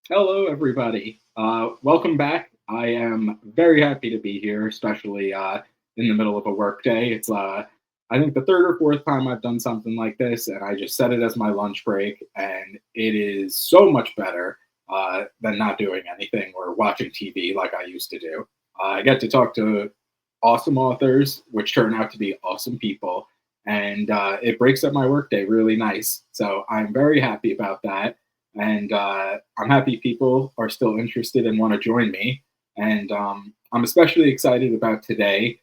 Hello, everybody. Welcome back. I am very happy to be here, especially in the middle of a work day. I think, the third or fourth time I've done something like this, and I just set it as my lunch break, and it is so much better than not doing anything or watching TV like I used to do. I get to talk to awesome authors, which turn out to be awesome people, and it breaks up my workday really nice. So I'm very happy about that, and I'm happy people are still interested and want to join me. And I'm especially excited about today,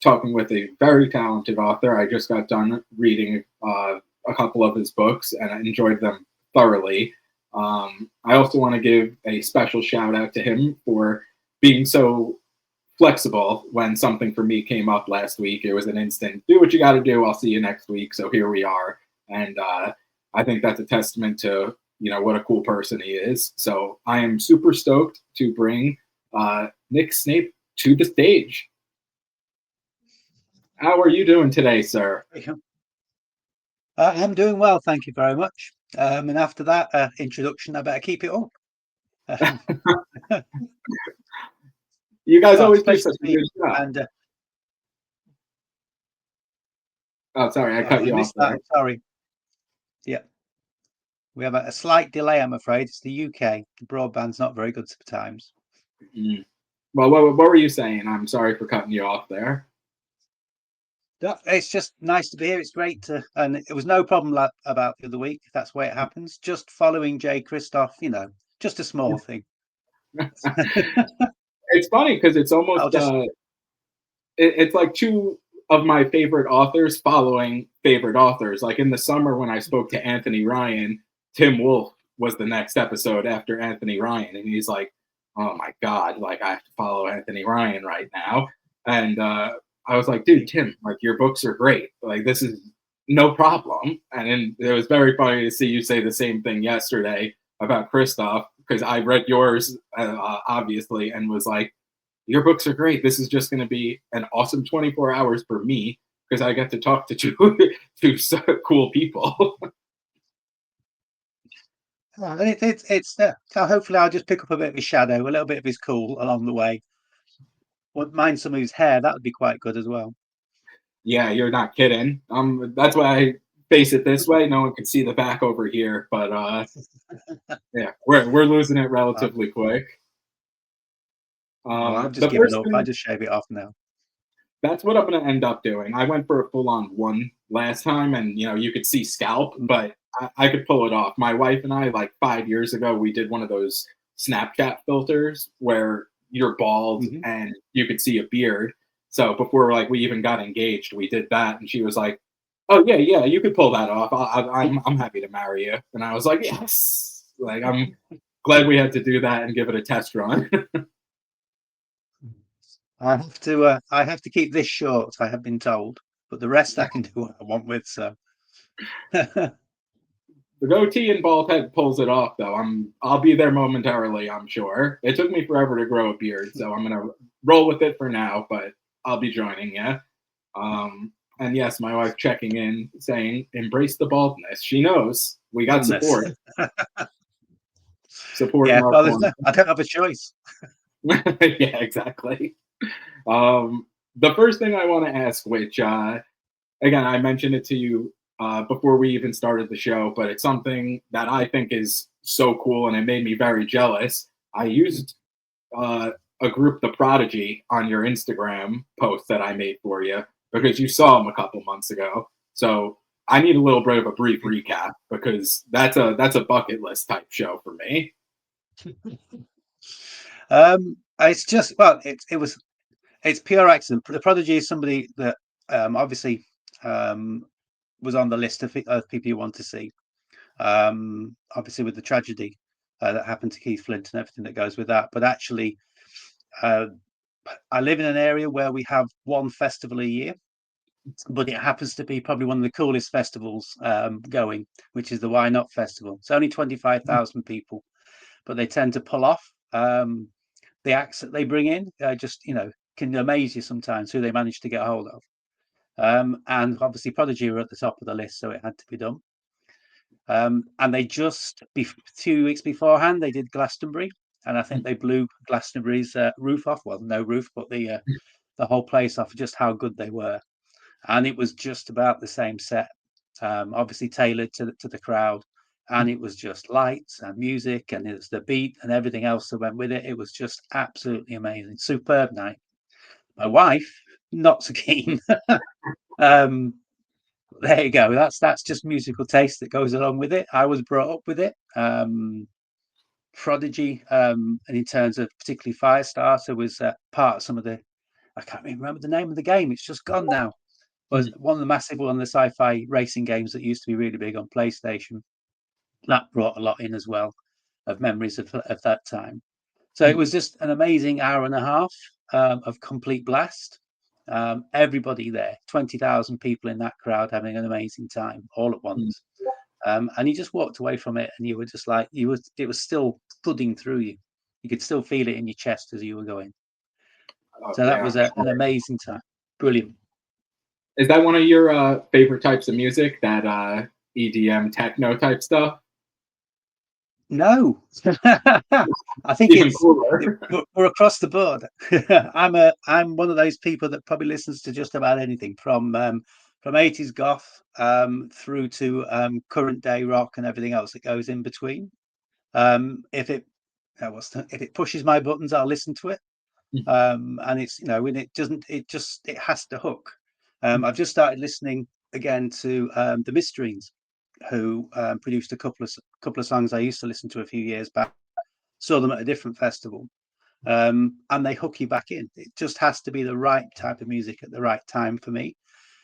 talking with a very talented author. I just got done reading a couple of his books, and I enjoyed them thoroughly. I also want to give a special shout out to him for being so flexible when something for me came up last week. It was an instant, do what you got to do. I'll see you next week. So here we are. And I think that's a testament to, what a cool person he is. So I am super stoked to bring Nick Snape to the stage. How are you doing today, sir? I'm doing well, thank you very much. And after that introduction, I better keep it up. Um, You guys well, it's always a do pleasure such to a be good job. and Oh, sorry, I cut I you off missed that. there. I'm sorry. Yeah, we have a slight delay, I'm afraid. It's the UK. The broadband's not very good sometimes. Mm. Well, what were you saying? I'm sorry for cutting you off there. It's just nice to be here. It's great to, and it was no problem about the other week. That's the way it happens. Just following Jay Christoph, just a small thing. It's funny because it's I'll almost just it's like two of my favorite authors following favorite authors. Like in the summer when I spoke to Anthony Ryan, Tim Wolfe was the next episode after Anthony Ryan, and he's like, "Oh my god, like I have to follow Anthony Ryan right now." And I was like, "Dude, Tim, like your books are great. Like this is no problem." And then it was very funny to see you say the same thing yesterday about Christoph because I read yours obviously and was like, your books are great. This is just going to be an awesome 24 hours for me because I get to talk to two so cool people. and it's so hopefully I'll just pick up a bit of his shadow, a little bit of his cool along the way. Wouldn't mind some of his hair. That would be quite good as well. Yeah, you're not kidding. That's why I face it this way. No one can see the back over here, but yeah, we're losing it Uh, relatively quick. well, I've just The given first up. I thing just shave it off now. That's what I'm going to end up doing. I went for a full on one last time, and you could see scalp, but I could pull it off. My wife and I, like 5 years ago, we did one of those Snapchat filters where you're bald Mm-hmm. and you could see a beard. So before like we even got engaged, we did that, and she was like, "Oh yeah, yeah, you could pull that off. I'm happy to marry you." And I was like, "Yes!" Like I'm glad we had to do that and give it a test run. I have to keep this short. I have been told, but the rest I can do what I want with. So, The goatee and bald head pulls it off, though. I'll be there momentarily. I'm sure. It took me forever to grow a beard, so I'm gonna roll with it for now. But I'll be joining you. And yes, my wife checking in, saying, "Embrace the baldness." She knows we got goodness. support in Yeah. our Well, there's corner. no. I don't have a choice. Yeah, exactly. The first thing I want to ask, which again, I mentioned it to you before we even started the show, but it's something that I think is so cool and it made me very jealous. I used a group, The Prodigy, on your Instagram post that I made for you because you saw them a couple months ago. So I need a little bit of a brief recap because that's a bucket list type show for me. It's just well, it's pure accident. The Prodigy is somebody that obviously um, was on the list of people you want to see. Obviously, with the tragedy that happened to Keith Flint and everything that goes with that. But actually, uh, I live in an area where we have one festival a year, but it happens to be probably one of the coolest festivals going, which is the Why Not Festival. It's only 25,000 people, but they tend to pull off. The acts that they bring in just can amaze you sometimes who they manage to get hold of. And obviously Prodigy were at the top of the list, so it had to be done. And they just 2 weeks beforehand they did Glastonbury, and I think they blew Glastonbury's roof off. Well, no roof, but the whole place off. Just how good they were, and it was just about the same set, obviously tailored to the crowd, and it was just lights and music, and it was the beat and everything else that went with it. It was just absolutely amazing, superb night. My wife, not so keen. um, there you go. That's just musical taste that goes along with it. I was brought up with it. Prodigy, and in terms of particularly Firestarter, was part of some of the. I can't even remember the name of the game. It's just gone now. Was one of the massive one of the sci-fi racing games that used to be really big on PlayStation. That brought a lot in as well of memories of that time. So it was just an amazing hour and a half of complete blast. Everybody there, 20,000 people in that crowd having an amazing time all at once. And you just walked away from it and you were just like, it was still thudding through you. You could still feel it in your chest as you were going. Oh, So that yeah. was an amazing time. Brilliant. Is that one of your favorite types of music? That EDM techno type stuff? No, I think Even cooler. we're across the board. I'm one of those people that probably listens to just about anything from 80s goth through to current day rock and everything else that goes in between. If it if it pushes my buttons, I'll listen to it. And it's when it doesn't, it has to hook. I've just started listening again to the Mysteries, who produced a couple of songs I used to listen to a few years back. Saw them at a different festival, and they hook you back in. It just has to be the right type of music at the right time for me.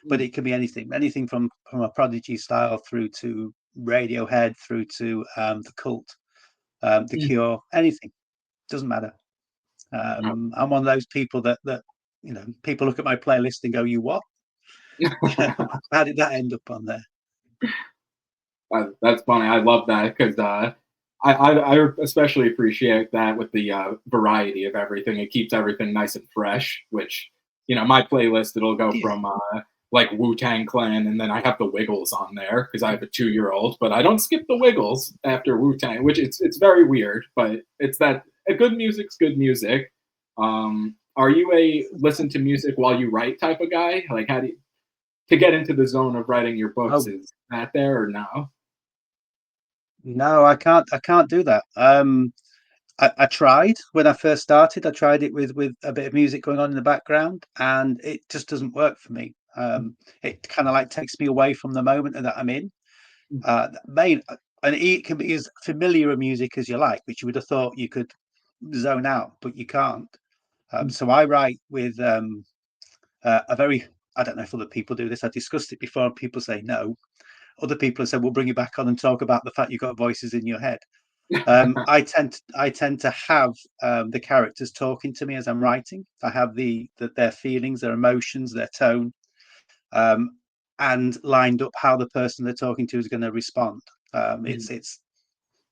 But it can be anything from a Prodigy style through to Radiohead, through to the Cult, the Cure, anything. Doesn't matter. I'm one of those people that people look at my playlist and go, "You what? How did that end up on there?" That's funny. I love that because I especially appreciate that with the variety of everything. It keeps everything nice and fresh. Which my playlist it'll go Yeah. from like Wu-Tang Clan, and then I have the Wiggles on there because I have a 2-year-old. But I don't skip the Wiggles after Wu-Tang, which it's very weird. But it's that good music's good music. Are you a listen to music while you write type of guy? Like, how do you to get into the zone of writing your books? Oh Is that there or no? no, I can't. I can't do that. I tried when I first started. I tried it with a bit of music going on in the background, and it just doesn't work for me. It kind of like takes me away from the moment that I'm in. Main and it can be as familiar a music as you like, which you would have thought you could zone out, but you can't. So I write with a very. I don't know if other people do this. I discussed it before, and people say no. Other people have said, "We'll bring you back on and talk about the fact you've got voices in your head." I tend to have the characters talking to me as I'm writing. I have their feelings, their emotions, their tone, um, and lined up how the person they're talking to is going to respond. It's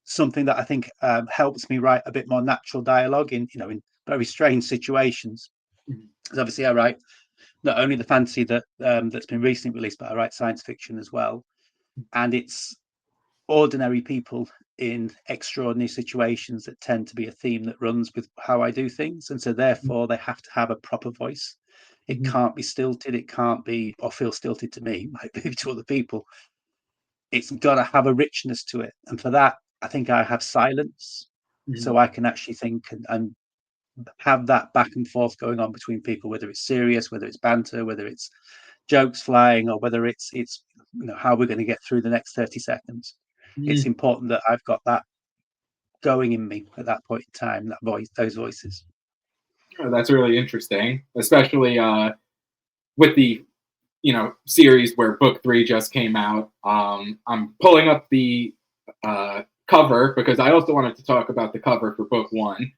something that I think helps me write a bit more natural dialogue in very strange situations. Because obviously I write not only the fantasy that's been recently released, but I write science fiction as well, and it's ordinary people in extraordinary situations that tend to be a theme that runs with how I do things. And so therefore they have to have a proper voice. It can't be stilted, it can't be or feel stilted to me, might be to other people. It's got to have a richness to it. And for that, I think I have silence. So I can actually think and have that back and forth going on between people, whether it's serious, whether it's banter, whether it's jokes flying, or whether it's how we're going to get through the next 30 seconds. It's important that I've got that going in me at that point in time, those voices. Oh, that's really interesting, especially with the series where book 3 just came out. I'm pulling up the cover because I also wanted to talk about the cover for book 1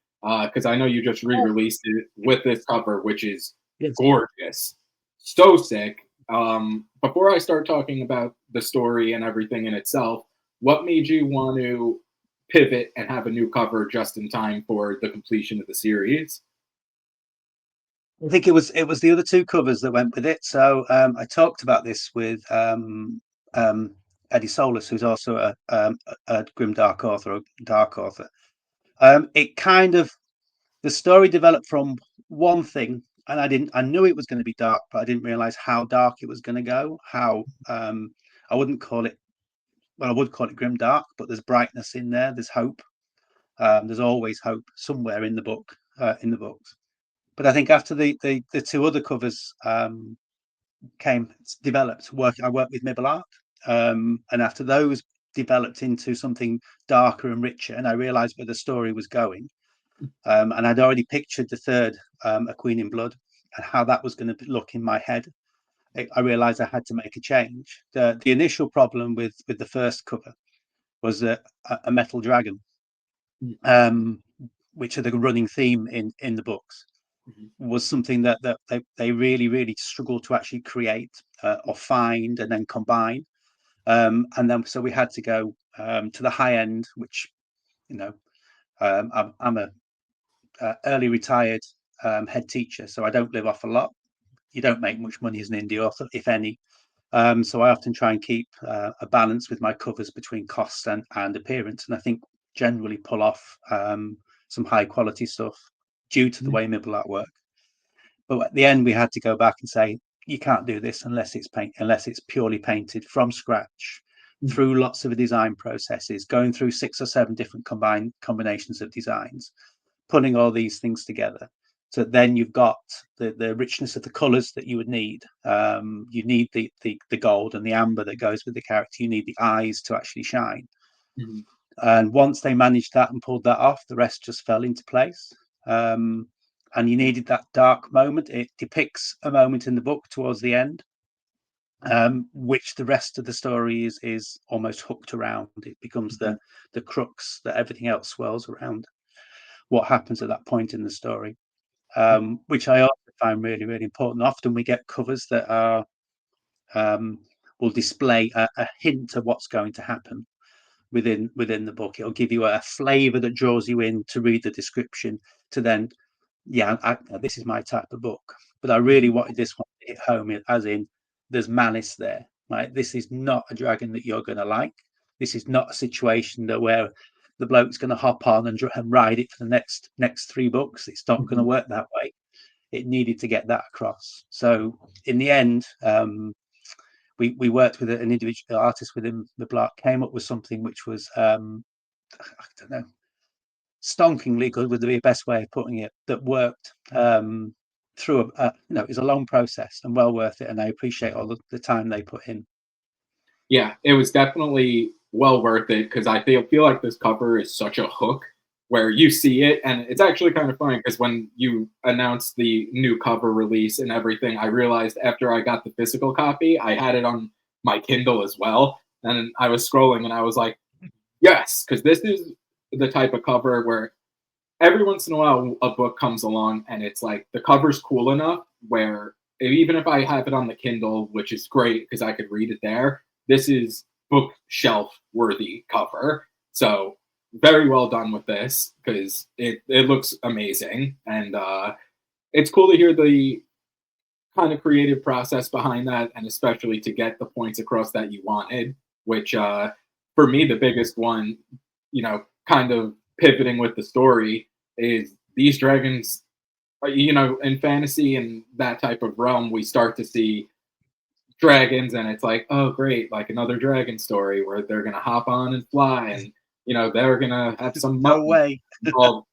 because I know you just re-released it with this cover, which is Yes. gorgeous, so sick. Before I start talking about the story and everything in itself, what made you want to pivot and have a new cover just in time for the completion of the series? I think it was the other two covers that went with it. So I talked about this with Eddie Solis, who's also a grimdark author, a dark author. It kind of the story developed from one thing, and I knew it was going to be dark, but I didn't realize how dark it was going to go. How I wouldn't call it, well, I would call it grim dark, but there's brightness in there. There's hope. There's always hope somewhere in the book, in the books. But I think after the two other covers came developed, I worked with Mibble Art, and after those developed into something darker and richer, and I realized where the story was going. And I'd already pictured the third, A Queen in Blood, and how that was going to look in my head. I realized I had to make a change. The initial problem with the first cover was a metal dragon, um, which are the running theme in the books, was something that they really struggled to actually create or find and then combine. And then so we had to go to the high end, which, you know, I'm a early retired head teacher, so I don't live off a lot. You don't make much money as an indie author, if any. So I often try and keep a balance with my covers between cost and appearance, and I think generally pull off some high quality stuff due to the way Mibble Art work. But at the end, we had to go back and say you can't do this unless it's purely painted from scratch through lots of design processes, going through 6 or 7 different combinations of designs, putting all these things together. So then you've got the richness of the colours that you would need. You need the gold and the amber that goes with the character. You need the eyes to actually shine. Mm-hmm. And once they managed that and pulled that off, the rest just fell into place. And you needed that dark moment. It depicts a moment in the book towards the end, which the rest of the story is almost hooked around. It becomes the crux that everything else swirls around. What happens at that point in the story, which I also find really important. Often we get covers that are will display a hint of what's going to happen within the book. It'll give you a flavor that draws you in to read the description to then, this is my type of book. But I really wanted this one to hit home, as in there's malice there. Right, this is not a dragon that you're going to like. This is not a situation that where the bloke's going to hop on and ride it for the next 3 books. It's not going to work that way. It needed to get that across. So in the end, we worked with an individual artist within the block, came up with something which was I don't know, stonkingly good would be the best way of putting it, that worked through it was a long process and well worth it, and I appreciate all the time they put in. Yeah, it was definitely well worth it because I feel like this cover is such a hook where you see it, and it's actually kind of funny because when you announced the new cover release and everything, I realized after I got the physical copy, I had it on my Kindle as well, and I was scrolling and I was like, yes, because this is the type of cover where every once in a while a book comes along and it's like the cover's cool enough where even if I have it on the Kindle, which is great because I could read it there, this is bookshelf worthy cover. So very well done with this because it looks amazing. And it's cool to hear the kind of creative process behind that, and especially to get the points across that you wanted, which for me, the biggest one, kind of pivoting with the story is these dragons, in fantasy and that type of realm, we start to see dragons and it's like, oh great, like another dragon story where they're gonna hop on and fly and they're gonna have some No way. well,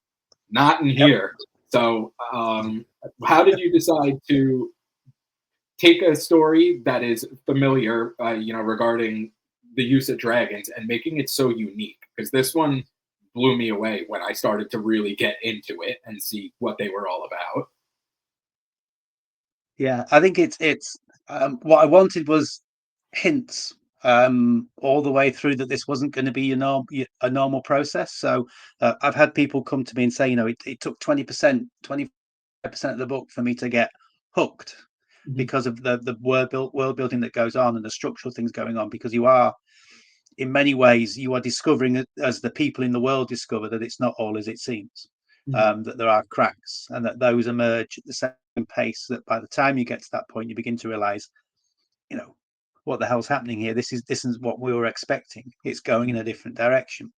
not in Yep. here. So how did you decide to take a story that is familiar, regarding the use of dragons and making it so unique? Because this one blew me away when I started to really get into it and see what they were all about. Yeah, I think it's what I wanted was hints all the way through that this wasn't going to be a normal process. So I've had people come to me and say, it took 20%, 25% of the book for me to get hooked because of the world building that goes on and the structural things going on, because you are, in many ways, you are discovering, as the people in the world discover, that it's not all as it seems. That there are cracks and that those emerge at the same pace, that by the time you get to that point you begin to realize what the hell's happening here? This is what we were expecting. It's going in a different direction.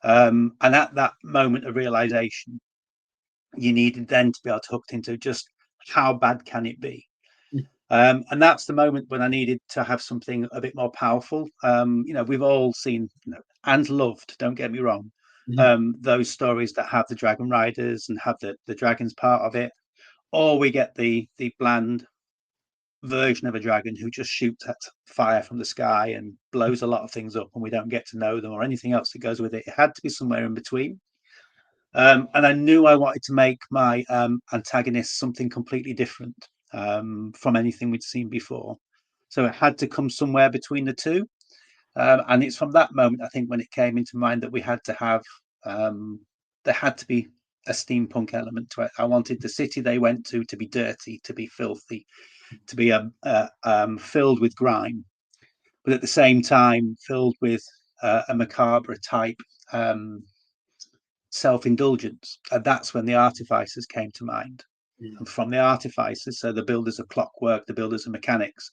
And at that moment of realization, you needed then to be able to hook into just how bad can it be. And that's the moment when I needed to have something a bit more powerful. We've all seen, and loved, don't get me wrong, those stories that have the dragon riders and have the dragons part of it, or we get the bland version of a dragon who just shoots at fire from the sky and blows a lot of things up, and we don't get to know them or anything else that goes with it. It had to be somewhere in between. And I knew I wanted to make my antagonist something completely different from anything we'd seen before. So it had to come somewhere between the two. And it's from that moment, I think, when it came into mind that we had to have, there had to be a steampunk element to it. I wanted the city they went to be dirty, to be filthy, to be filled with grime, but at the same time filled with a macabre type self-indulgence. And that's when the artificers came to mind. And from the artificers, so the builders of clockwork, the builders of mechanics,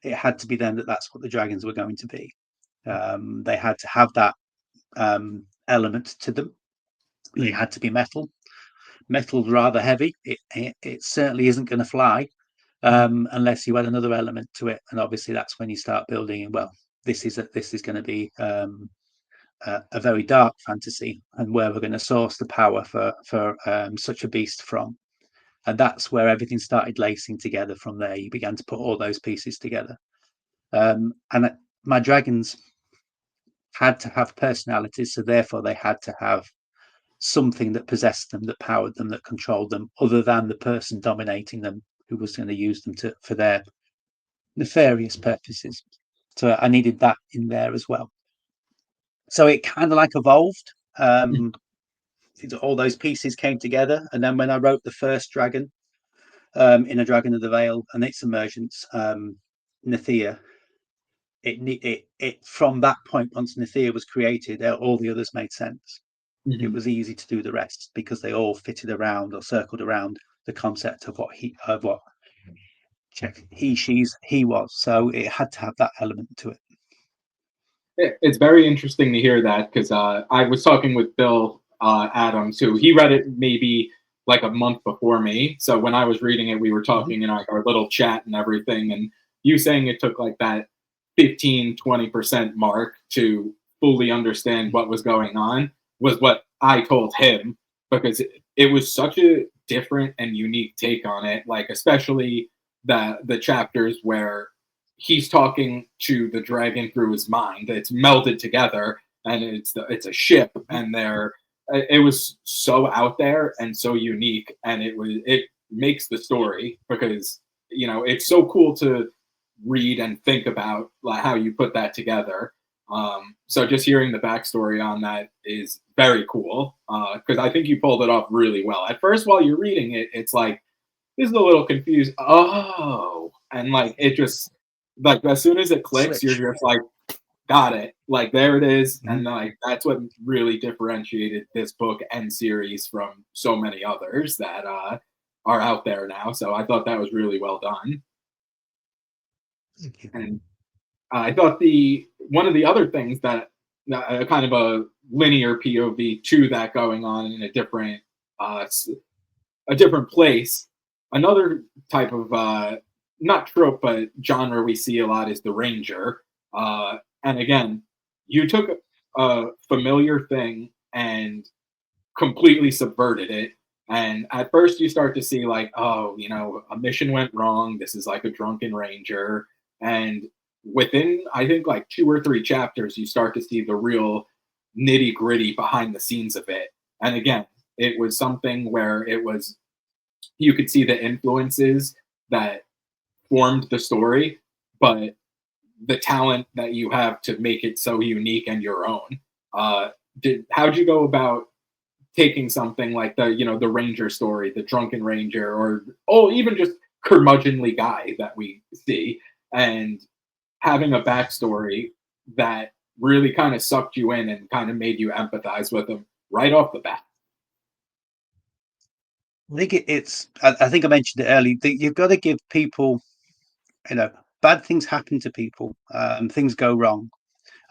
it had to be then that that's what the dragons were going to be. They had to have that element to them. They had to be metal. Metal's rather heavy. It certainly isn't going to fly unless you add another element to it. And obviously, that's when you start building. Well, this is going to be a very dark fantasy, and where we're going to source the power for such a beast from. And that's where everything started lacing together. From there, you began to put all those pieces together. And my dragons had to have personalities, so therefore they had to have something that possessed them, that powered them, that controlled them, other than the person dominating them, who was going to use them for their nefarious purposes. So I needed that in there as well. So it kind of like evolved. All those pieces came together, and then when I wrote the first dragon in A Dragon of the Vale and its emergence, Nethea, it from that point, once Nethea was created, all the others made sense. It was easy to do the rest because they all fitted around or circled around the concept of what he was. So it had to have that element to it. It's very interesting to hear that, because I was talking with Bill Adams, who he read it maybe like a month before me. So when I was reading it, we were talking in like our little chat and everything, and you saying it took like that 15-20% mark to fully understand what was going on was what I told him, because it was such a different and unique take on it, like especially the chapters where he's talking to the dragon through his mind. It's melded together, and it's a ship, and it was so out there and so unique, and it makes the story, because it's so cool to read and think about like how you put that together. So just hearing the backstory on that is very cool, because I think you pulled it off really well. At first, while you're reading it, it's like this is a little confused. Oh, and like it just like as soon as it clicks, Switch. you're just like, got it. Like there it is, and like that's what really differentiated this book and series from so many others that are out there now. So I thought that was really well done. Thank you. And I thought one of the other things that kind of a linear POV to that going on in a different place. Another type of not trope but genre we see a lot is the ranger. And again, you took a familiar thing and completely subverted it. And at first you start to see like, oh, a mission went wrong. This is like a drunken ranger. And within, I think, like 2 or 3 chapters, you start to see the real nitty gritty behind the scenes of it. And again, it was something where you could see the influences that formed the story, but the talent that you have to make it so unique and your own. How'd you go about taking something like the ranger story, the drunken ranger, or even just curmudgeonly guy that we see, and having a backstory that really kind of sucked you in and kind of made you empathize with him right off the bat? I think I think I mentioned it earlier. You've got to give people, bad things happen to people, things go wrong,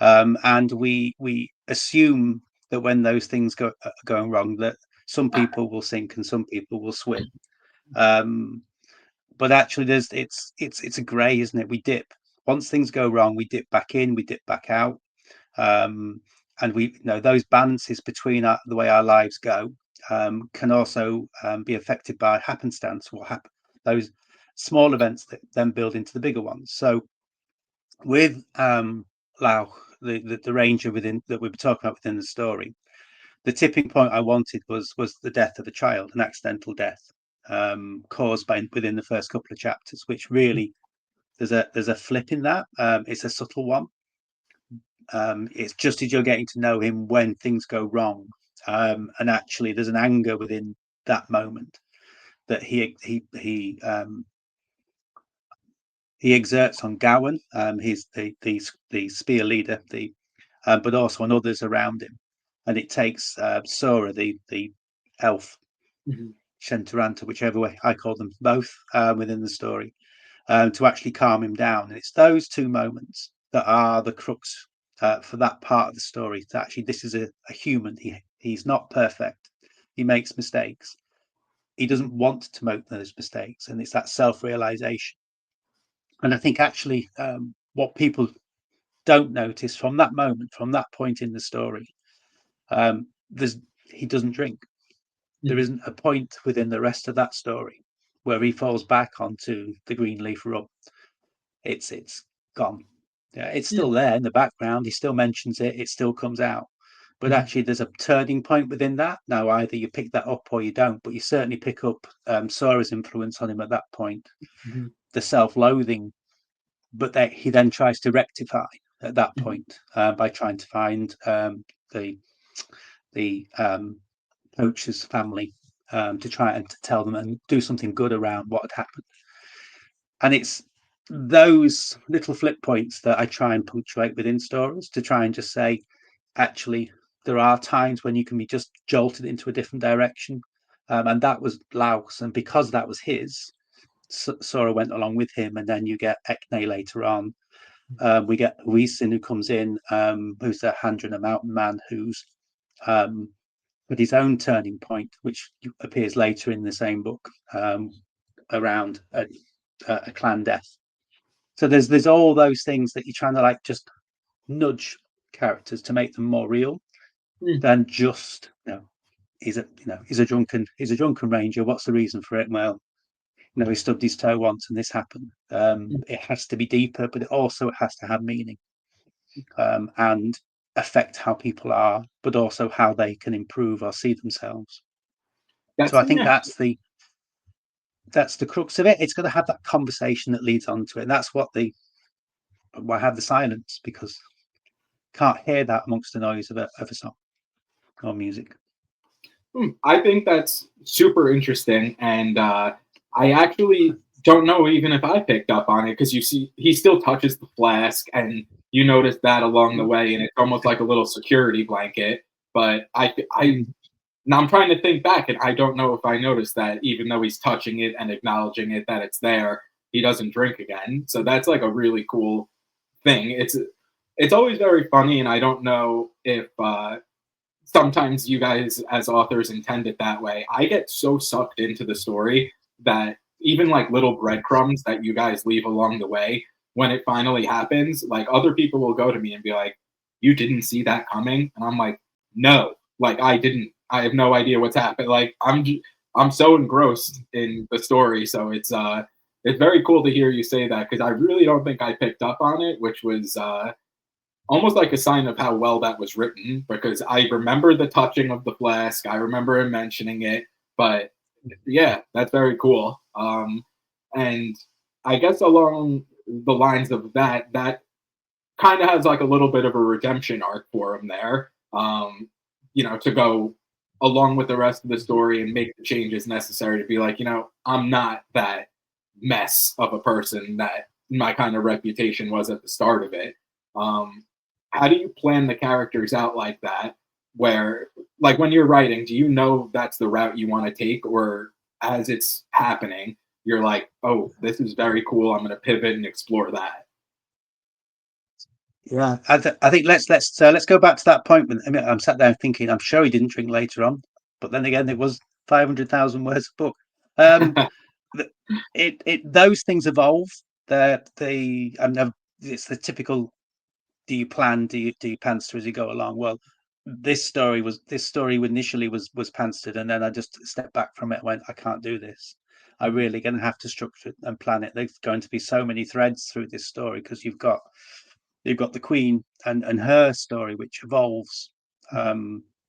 and we assume that when those things are going wrong, that some people will sink and some people will swim. But actually, it's a grey, isn't it? We dip once things go wrong. We dip back in, we dip back out, and we those balances between the way our lives go can also be affected by happenstance. What happen? Those small events that then build into the bigger ones. So with Lau, the ranger that we were talking about within the story, the tipping point I wanted was the death of a child, an accidental death caused by within the first couple of chapters, which really there's a flip in that. It's a subtle one. It's just as you're getting to know him when things go wrong, and actually there's an anger within that moment that he exerts on Gowan. He's the spear leader, but also on others around him, and it takes Sora, the elf, Shentaranta, whichever way I call them both within the story, to actually calm him down. And it's those two moments that are the crux for that part of the story. That actually, this is a human. He's not perfect. He makes mistakes. He doesn't want to make those mistakes, and it's that self-realization. And I think actually, what people don't notice from that moment, from that point in the story, he doesn't drink. There isn't a point within the rest of that story where he falls back onto the green leaf rum. It's gone. Yeah, it's still there in the background. He still mentions it. It still comes out. But actually, there's a turning point within that. Now, either you pick that up or you don't. But you certainly pick up Sora's influence on him at that point, the self-loathing. But that he then tries to rectify at that point by trying to find the poacher's family to try and to tell them and do something good around what had happened. And it's those little flip points that I try and punctuate within stories to try and just say, actually, there are times when you can be just jolted into a different direction. And that was Laos. And because that was his, Sora went along with him. And then you get Ekne later on. We get Weesin, who comes in, who's the Handren, a mountain man who's with his own turning point, which appears later in the same book, around a clan death. So there's all those things that you're trying to like just nudge characters to make them more real than just he's a drunken ranger. What's the reason for it? Well, he stubbed his toe once and this happened. It has to be deeper, but it also has to have meaning and affect how people are, but also how they can improve or see themselves. So I think that's the crux of it. It's going to have that conversation that leads on to it. And that's why I have the silence, because can't hear that amongst the noise of a song or music. I think that's super interesting, and I actually don't know even if I picked up on it, because you see he still touches the flask, and you notice that along the way, and it's almost like a little security blanket. But now I'm trying to think back, and I don't know if I noticed that, even though he's touching it and acknowledging it that it's there, he doesn't drink again. So that's like a really cool thing. It's always very funny, and I don't know if sometimes you guys as authors intend it that way. I get so sucked into the story that even like little breadcrumbs that you guys leave along the way, when it finally happens, like other people will go to me and be like, "You didn't see that coming?" And I'm like, "No, like I didn't. I have no idea what's happened." Like I'm so engrossed in the story, so it's very cool to hear you say that, because I really don't think I picked up on it, which was almost like a sign of how well that was written, because I remember the touching of the flask. I remember him mentioning it, but yeah, that's very cool. And I guess along the lines of that kind of has like a little bit of a redemption arc for him there, to go along with the rest of the story and make the changes necessary to be like, I'm not that mess of a person that my kind of reputation was at the start of it. How do you plan the characters out like that, where like when you're writing, do you know that's the route you want to take, or as it's happening, you're like, oh, this is very cool. I'm going to pivot and explore that. Yeah, I think let's go back to that point. I mean, I'm sat there thinking, I'm sure he didn't drink later on, but then again, it was 500,000 words of book. Um, those things evolve. It's the typical. Do you plan? Do you pantser as you go along? Well, this story initially was pantsered, and then I just stepped back from it and went, I can't do this. I'm really going to have to structure it and plan it. There's going to be so many threads through this story because you've got the Queen and her story, which evolves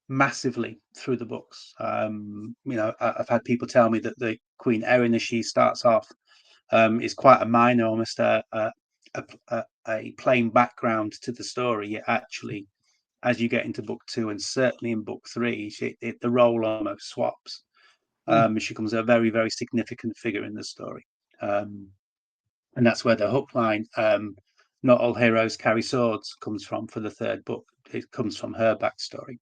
massively through the books. I've had people tell me that the Queen Erin, as she starts off, is quite a minor, almost a plain background to the story. Yet actually, as you get into book 2 and certainly in book 3, the role almost swaps. She becomes a very, very significant figure in the story. And that's where the hook line, not all heroes carry swords, comes from for the third book. It comes from her backstory.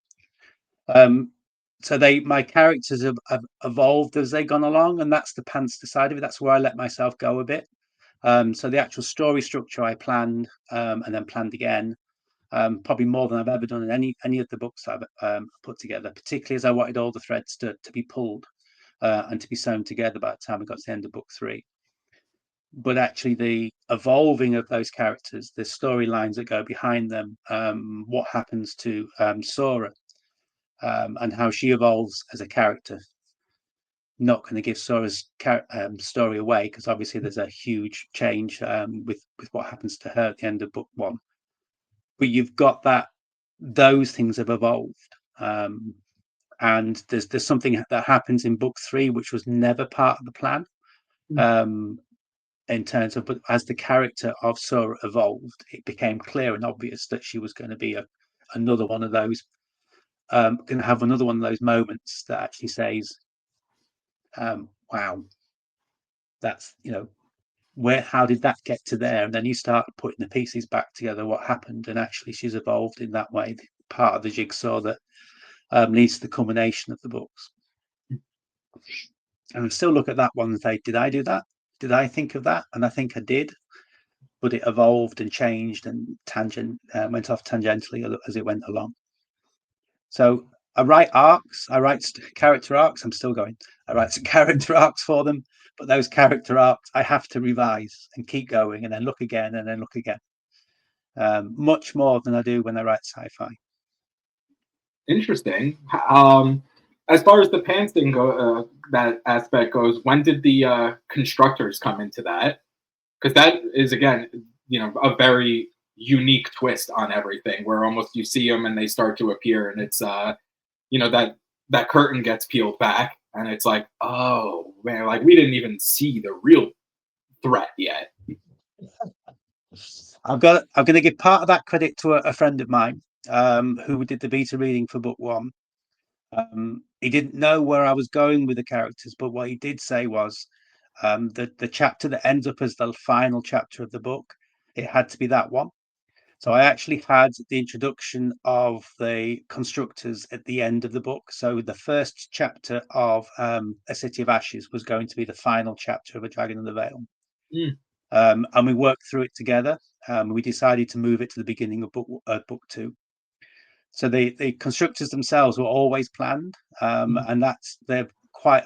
So my characters have evolved as they've gone along, and that's the pantser side of it. That's where I let myself go a bit. So the actual story structure I planned, and then planned again, probably more than I've ever done in any of the books I've put together, particularly as I wanted all the threads to be pulled and to be sewn together by the time I got to the end of book 3. But actually the evolving of those characters, the storylines that go behind them, what happens to Sora, and how she evolves as a character. Not going to give Sora's story away because obviously there's a huge change with what happens to her at the end of book 1. But you've got those things have evolved, and there's something that happens in book 3 which was never part of the plan. In terms of, but as the character of Sora evolved, it became clear and obvious that she was going to be another one of those, going to have another one of those moments that actually says, wow, that's, how did that get to there? And then you start putting the pieces back together, what happened, and actually she's evolved in that way, part of the jigsaw that leads to the culmination of the books. And I still look at that one and say, did I do that? Did I think of that? And I think I did, but it evolved and changed and went off tangentially as it went along. So I write arcs, I write character arcs. I'm still going. I write some character arcs for them, but those character arcs I have to revise and keep going, and then look again, and then look again. Much more than I do when I write sci-fi. Interesting. As far as the pants thing that aspect goes, when did the constructors come into that? Because that is again, a very unique twist on everything, where almost you see them and they start to appear, and it's that curtain gets peeled back, and it's like, oh man, like we didn't even see the real threat yet. I'm going to give part of that credit to a friend of mine who did the beta reading for book 1. He didn't know where I was going with the characters, but what he did say was the chapter that ends up as the final chapter of the book, it had to be that one. So I actually had the introduction of the constructors at the end of the book. So the first chapter of A City of Ashes was going to be the final chapter of A Dragon in the Veil. And we worked through it together. We decided to move it to the beginning of book 2. So the constructors themselves were always planned, and they're quite.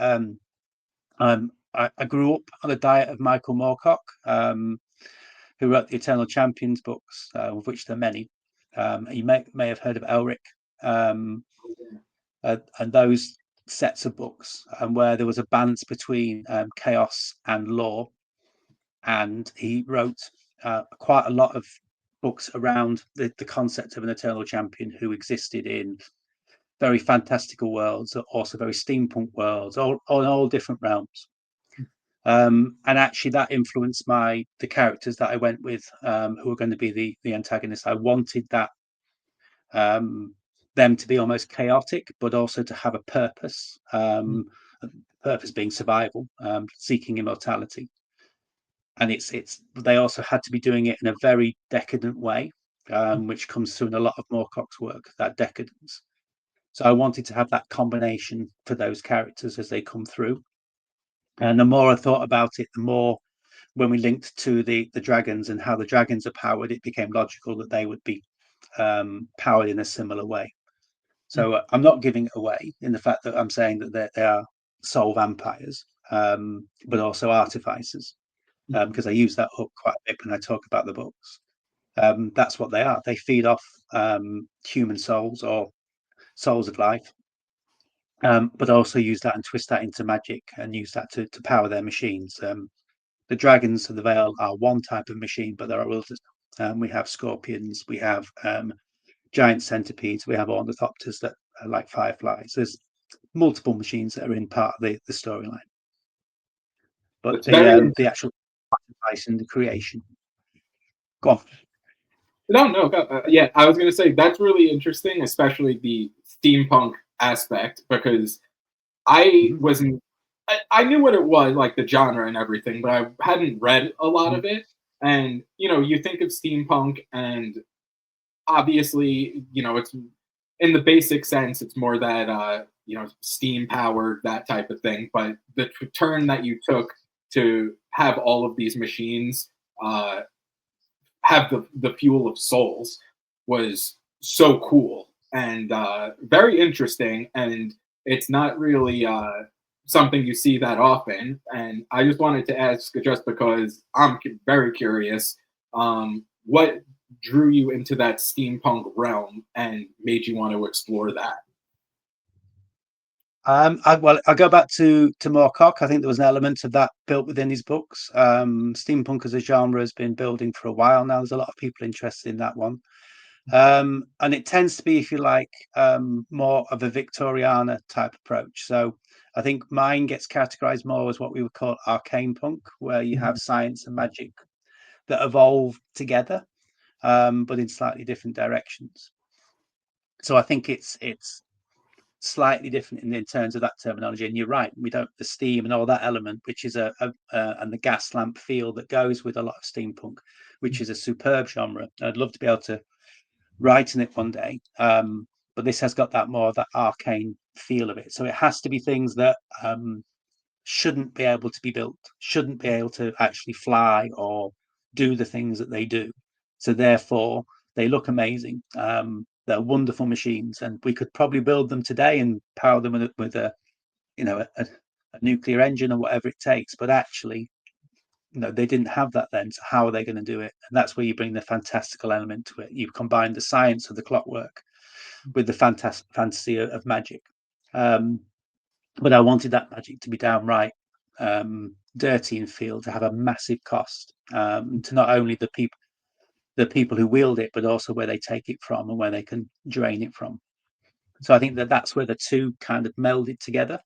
I grew up on a diet of Michael Moorcock, who wrote the Eternal Champions books, of which there are many. You may have heard of Elric, and those sets of books, and where there was a balance between chaos and law. And he wrote quite a lot of books around the concept of an eternal champion who existed in very fantastical worlds, also very steampunk worlds, all different realms. And actually that influenced the characters that I went with, who were going to be the antagonists. I wanted that them to be almost chaotic, but also to have a purpose, purpose being survival, seeking immortality. And they also had to be doing it in a very decadent way, which comes through in a lot of Moorcock's work, that decadence. So I wanted to have that combination for those characters as they come through. And the more I thought about it, the more when we linked to the dragons and how the dragons are powered, it became logical that they would be powered in a similar way. So I'm not giving it away in the fact that I'm saying that they are soul vampires, but also artificers, because I use that hook quite a bit when I talk about the books. That's what they are. They feed off human souls or souls of life, but also use that and twist that into magic and use that to power their machines. The dragons of the Vale are one type of machine, but there are others. We have scorpions, we have giant centipedes, we have ornithopters that are like fireflies. There's multiple machines that are in part of the storyline. But It's very the actual sacrifice and the creation. Go on. no. Yeah, I was gonna say that's really interesting, especially the steampunk aspect, because I Mhm. wasn't. I knew what it was, like the genre and everything, but I hadn't read a lot Mhm. of it. And you think of steampunk, and obviously, it's in the basic sense, it's more that steam powered, that type of thing. But the turn that you took to have all of these machines uh, have the fuel of souls was so cool and very interesting, and it's not really something you see that often. And I just wanted to ask, just because I'm very curious, what drew you into that steampunk realm and made you want to explore that? I go back to Moorcock. I think there was an element of that built within his books. Steampunk as a genre has been building for a while now. There's a lot of people interested in that one. And it tends to be, if you like, more of a Victoriana type approach. So I think mine gets categorized more as what we would call Arcanepunk, where you have Mhm. science and magic that evolve together, but in slightly different directions. So I think it's slightly different in terms of that terminology. And you're right, we don't the steam and all that element, which is and the gas lamp feel that goes with a lot of steampunk, which is a superb genre. I'd love to be able to write in it one day. But this has got that more of that arcane feel of it. So it has to be things that shouldn't be able to be built, shouldn't be able to actually fly or do the things that they do. So therefore, they look amazing. They're wonderful machines, and we could probably build them today and power them with a a nuclear engine or whatever it takes. But actually, they didn't have that then. So how are they going to do it? And that's where you bring the fantastical element to it. You combine the science of the clockwork with the fantasy of magic. Um, but I wanted that magic to be downright dirty and feel to have a massive cost to not only the people who wield it, but also where they take it from and where they can drain it from. So I think that's where the two kind of melded together.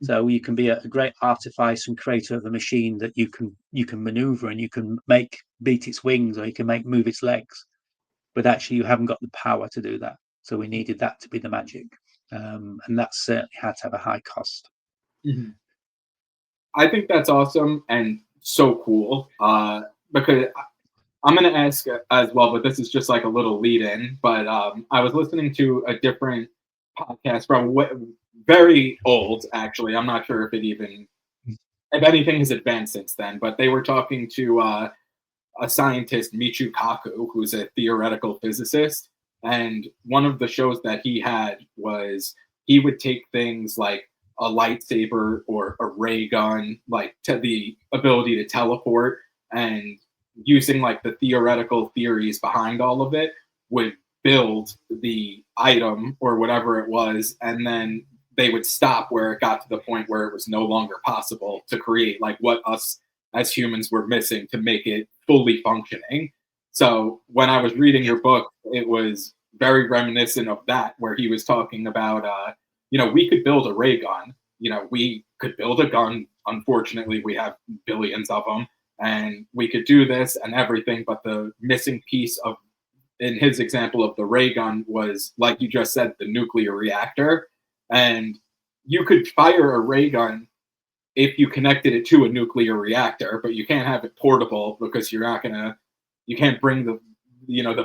So you can be a great artificer and creator of a machine that you can maneuver and you can make beat its wings or you can make move its legs, but actually you haven't got the power to do that. So we needed that to be the magic, and that certainly had to have a high cost. Mhm. I think that's awesome and so cool, because I'm going to ask as well, but this is just like a little lead in. But I was listening to a different podcast from very old, actually. I'm not sure if it even, if anything has advanced since then, but they were talking to a scientist, Michio Kaku, who's a theoretical physicist. And one of the shows that he had was he would take things like a lightsaber or a ray gun, like to the ability to teleport, and using like the theoretical theories behind all of it, would build the item or whatever it was, and then they would stop where it got to the point where it was no longer possible to create like what us as humans were missing to make it fully functioning. So when I was reading Yeah. your book, it was very reminiscent of that, where he was talking about, we could build a ray gun. We could build a gun. Unfortunately, we have billions of them, and we could do this and everything. But the missing piece of, in his example of the ray gun, was like you just said, the nuclear reactor. And you could fire a ray gun if you connected it to a nuclear reactor, but you can't have it portable because you can't bring the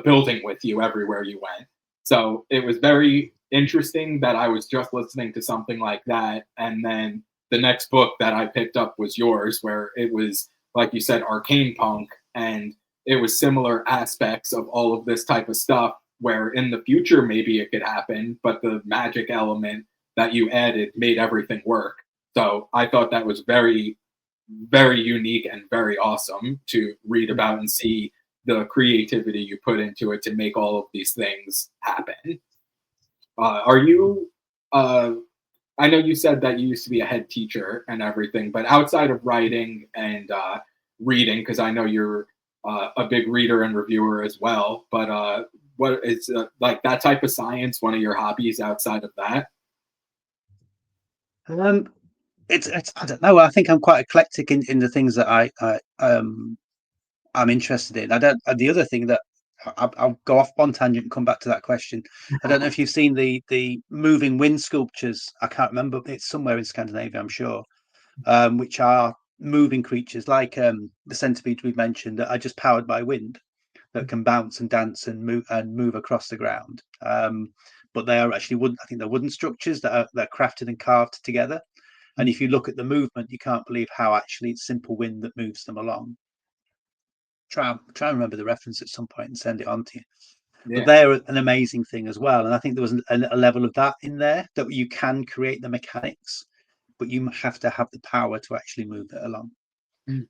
building with you everywhere you went. So it was very interesting that I was just listening to something like that, and then the next book that I picked up was yours, where it was, like you said, Arcanepunk, and it was similar aspects of all of this type of stuff, where in the future maybe it could happen, but the magic element that you added made everything work. So I thought that was very, very unique and very awesome to read about and see the creativity you put into it to make all of these things happen. Are you uh, I know you said that you used to be a head teacher and everything, but outside of writing and reading, because I know you're a big reader and reviewer as well, but what is like that type of science one of your hobbies outside of that? Um, it's I don't know. I think I'm quite eclectic in the things that I'm interested in. I don't. And the other thing that I'll go off one tangent and come back to that question. I don't know if you've seen the moving wind sculptures. I can't remember. It's somewhere in Scandinavia, I'm sure, which are moving creatures like the centipede we mentioned that are just powered by wind, that can bounce and dance and move across the ground. But they are actually wooden. I think they're wooden structures that are crafted and carved together. And if you look at the movement, you can't believe how actually it's simple wind that moves them along. Try and remember the reference at some point and send it on to you. But Yeah. they're an amazing thing as well. And I think there was a level of that in there, that you can create the mechanics, but you have to have the power to actually move it along. Mm.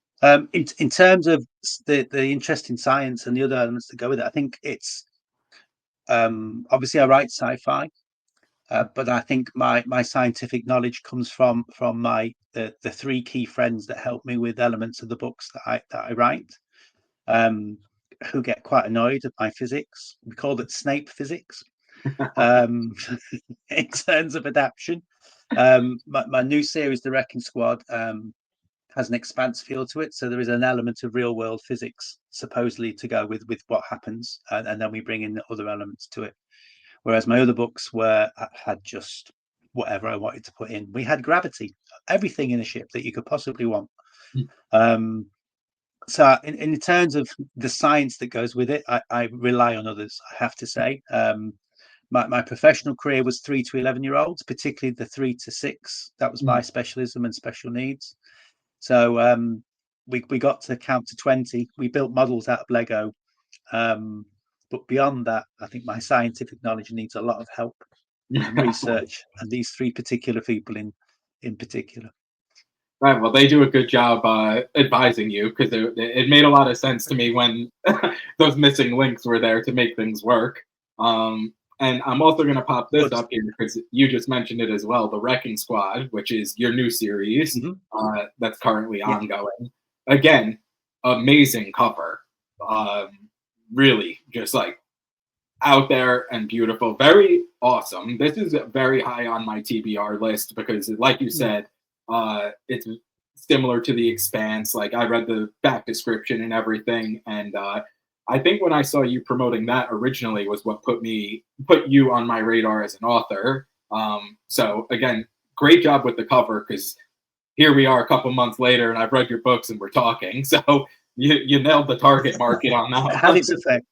In terms of the interest in science and the other elements that go with it, I think it's obviously I write sci-fi, but I think my scientific knowledge comes from the three key friends that help me with elements of the books that I write, who get quite annoyed at my physics. We called it Snape physics, um, in terms of adaptation. My new series, The Wrecking Squad, has an expanse feel to it, so there is an element of real world physics supposedly to go with what happens, and then we bring in the other elements to it. Whereas my other books had just whatever I wanted to put in. We had gravity, everything in a ship that you could possibly want. Um, so in terms of the science that goes with it, I rely on others, I have to say. My professional career was 3 to 11-year-olds, particularly the 3 to 6. That was my specialism and special needs. So we got to count to 20. We built models out of Lego. But beyond that, I think my scientific knowledge needs a lot of help and research, and these three particular people in particular. Right. Well, they do a good job advising you, because it made a lot of sense to me when those missing links were there to make things work. And I'm also going to pop this Good. up here because you just mentioned it as well, The Wrecking Squad, which is your new series that's currently ongoing. Again, amazing cover. Really, just like out there and beautiful. Very awesome. This is very high on my TBR list because, like you said, it's similar to The Expanse. Like, I read the back description and everything, and I think when I saw you promoting that originally was what put you on my radar as an author. So again, great job with the cover, because here we are a couple months later, and I've read your books and we're talking. So you nailed the target market on that. It had its effect.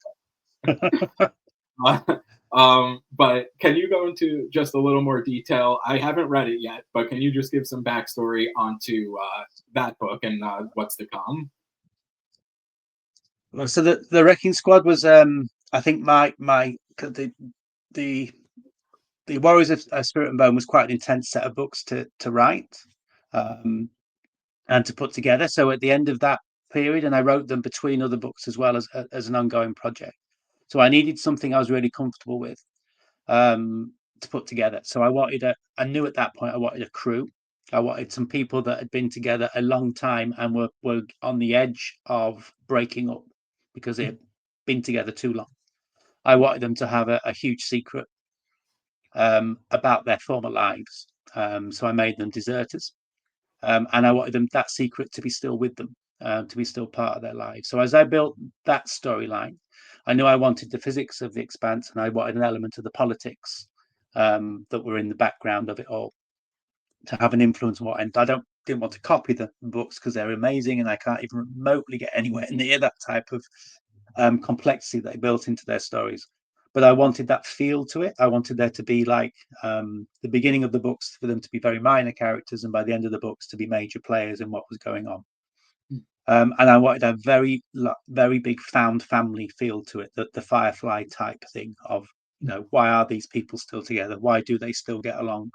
But can you go into just a little more detail? I haven't read it yet, but can you just give some backstory onto that book and what's to come? So the Wrecking Squad was, I think the Warriors of Spirit and Bone was quite an intense set of books to write and to put together. So at the end of that period, and I wrote them between other books as well as an ongoing project. So I needed something I was really comfortable with to put together. So I knew at that point I wanted a crew. I wanted some people that had been together a long time and were on the edge of breaking up because they had been together too long. I wanted them to have a huge secret about their former lives. So I made them deserters. And I wanted that secret to be still with them, to be still part of their lives. So as I built that storyline, I knew I wanted the physics of The Expanse, and I wanted an element of the politics that were in the background of it all to have an influence on what. And didn't want to copy the books because they're amazing, and I can't even remotely get anywhere near that type of complexity they built into their stories. but I wanted that feel to it. I wanted there to be like the beginning of the books for them to be very minor characters, and by the end of the books to be major players in what was going on. And I wanted a very big found family feel to it, the Firefly type thing of, why are these people still together? Why do they still get along?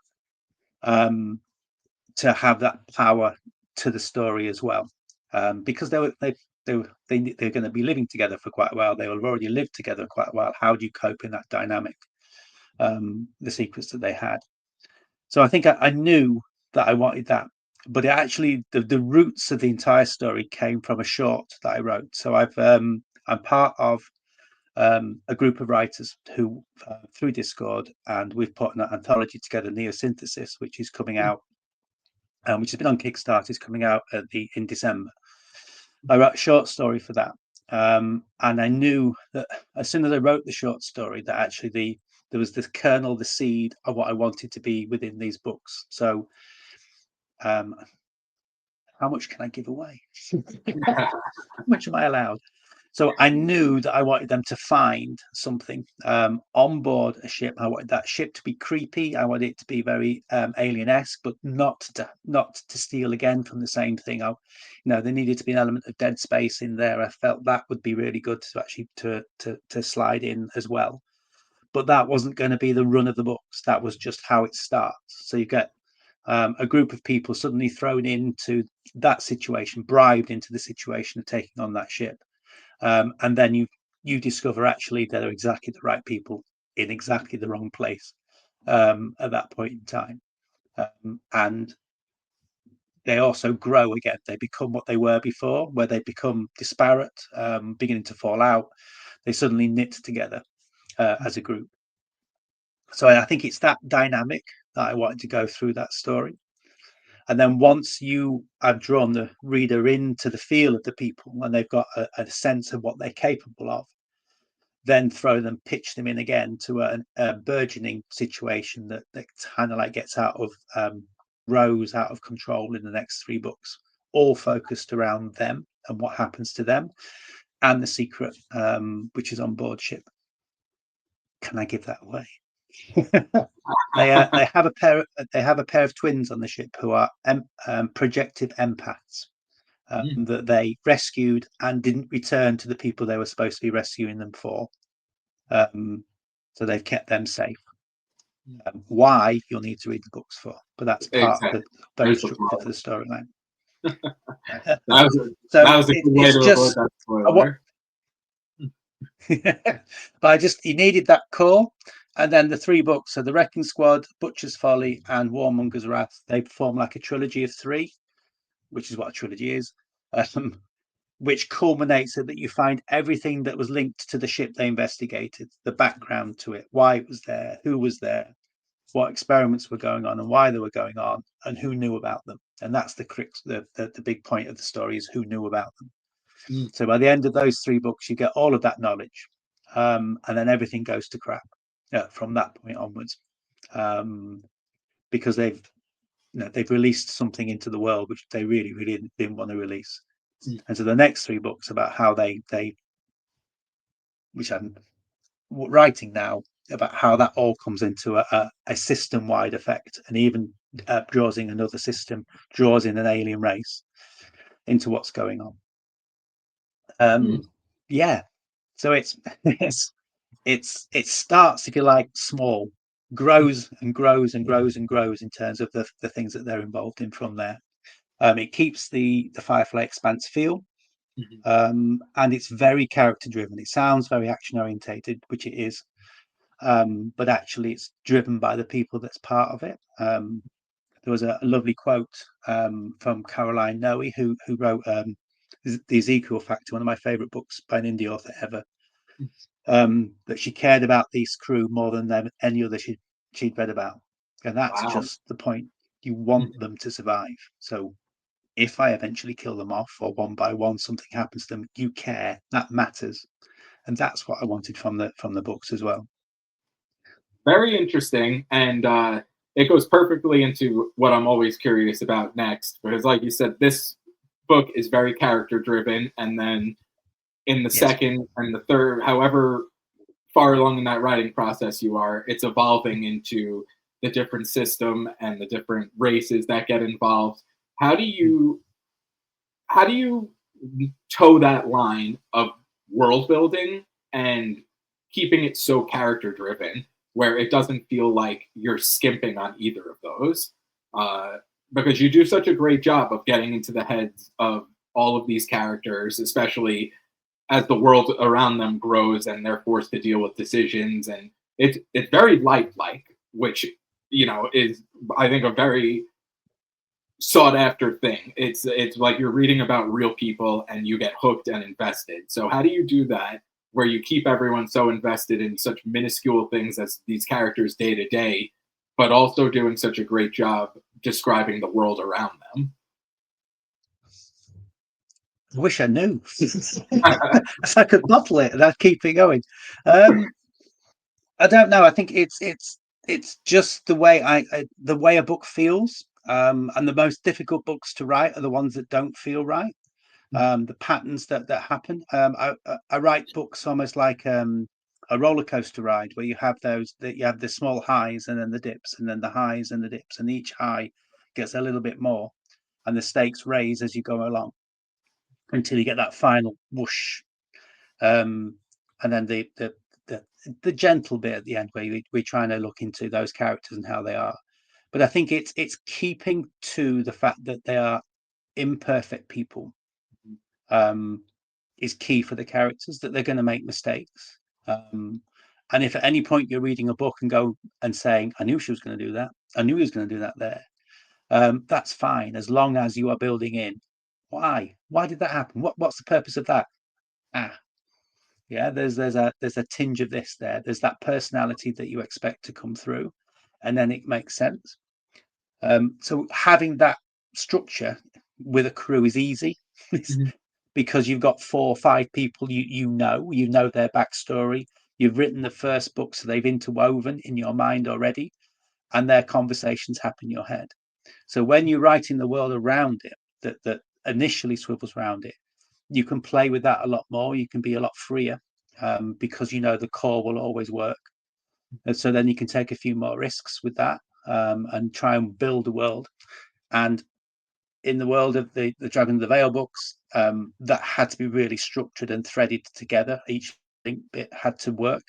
To have that power to the story as well, because they're going to be living together for quite a while. They will already lived together quite a while. How do you cope in that dynamic? The secrets that they had. So I think I knew that I wanted that, but actually the roots of the entire story came from a short that I wrote. So I'm part of a group of writers who through Discord, and we've put an anthology together, Neosynthesis, which is coming out, which has been on Kickstarter, is coming out in December. I wrote a short story for that, and I knew that as soon as I wrote the short story, that actually there was the kernel, the seed of what I wanted to be within these books. So, how much can I give away? How much am I allowed? So I knew that I wanted them to find something on board a ship. I wanted that ship to be creepy. I wanted it to be very alien-esque, but not to steal again from the same thing. There needed to be an element of Dead Space in there. I felt that would be really good to actually to slide in as well. But that wasn't going to be the run of the books. That was just how it starts. So you get a group of people suddenly thrown into that situation, bribed into the situation of taking on that ship. And then you discover actually they're exactly the right people in exactly the wrong place at that point in time. And they also grow again. They become what they were before, where they become disparate, beginning to fall out. They suddenly knit together as a group. So I think it's that dynamic that I wanted to go through that story. And then once you have drawn the reader into the feel of the people and they've got a sense of what they're capable of, then pitch them in again to a burgeoning situation that kind of like gets out of rows out of control in the next 3 books, all focused around them and what happens to them and the secret, which is on board ship. Can I give that away? They have a pair of twins on the ship who are projective empaths that they rescued and didn't return to the people they were supposed to be rescuing them for. So they've kept them safe. Why, you'll need to read the books for, but that's part of the very structure to the storyline. That was a good way to avoid that spoiler. But you needed that core, and then the 3 books, so the Wrecking Squad, Butcher's Folly, and Warmonger's Wrath, they form like a trilogy of 3, which is what a trilogy is, which culminates so that you find everything that was linked to the ship they investigated, the background to it, why it was there, who was there, what experiments were going on and why they were going on, and who knew about them. And that's the big point of the story, is who knew about them. So by the end of those 3 books, you get all of that knowledge, and then everything goes to crap from that point onwards, because they've released something into the world which they really, really didn't want to release. And so the next 3 books about how they which I'm writing now, about how that all comes into a system-wide effect, and even draws in another system, draws in an alien race into what's going on. So it starts, if you like, small, grows and grows and grows and grows in terms of the things that they're involved in from there. It keeps the Firefly Expanse feel, and it's very character driven. It sounds very action orientated, which it is, but actually it's driven by the people that's part of it. There was a lovely quote from Caroline Noe, who wrote The Ezekiel Factor, one of my favorite books by an indie author ever, that she cared about these crew more than any other she'd read about. And that's just the point. You want them to survive. So if I eventually kill them off, or one by one something happens to them, you care. That matters. And that's what I wanted from the books as well. Very interesting, and it goes perfectly into what I'm always curious about next, because like you said, this book is very character driven, and then in the second and the third, however far along in that writing process you are, it's evolving into the different system and the different races that get involved. How do you how do you toe that line of world building and keeping it so character driven where it doesn't feel like you're skimping on either of those? Uh, because you do such a great job of getting into the heads of all of these characters, especially as the world around them grows and they're forced to deal with decisions. And it's very lifelike, which is, I think, a very sought after thing. It's like you're reading about real people and you get hooked and invested. So how do you do that where you keep everyone so invested in such minuscule things as these characters day to day, but also doing such a great job describing the world around them? I wish I knew. If I could bottle it and I'd keep it going. I don't know. I think it's just the way the way a book feels. And the most difficult books to write are the ones that don't feel right. The patterns that happen. I write books almost like a roller coaster ride, where you have the small highs and then the dips, and then the highs and the dips, and each high gets a little bit more, and the stakes raise as you go along until you get that final whoosh. And then the gentle bit at the end where we're trying to look into those characters and how they are. But I think it's keeping to the fact that they are imperfect people, is key for the characters, that they're going to make mistakes. And if at any point you're reading a book and go and saying, I knew she was going to do that, I knew he was going to do that there, that's fine, as long as you are building in why did that happen, what's the purpose of that. Yeah, there's a tinge of this there, there's that personality that you expect to come through, and then it makes sense. So having that structure with a crew is easy. Mm-hmm. Because you've got 4 or 5 people you know their backstory, you've written the first book, so they've interwoven in your mind already, and their conversations happen in your head. So when you're writing the world around it, that initially swivels around it, you can play with that a lot more, you can be a lot freer, because you know the core will always work. And so then you can take a few more risks with that, and try and build a world. And in the world of the Dragon of the Veil books, that had to be really structured and threaded together. Each bit had to work.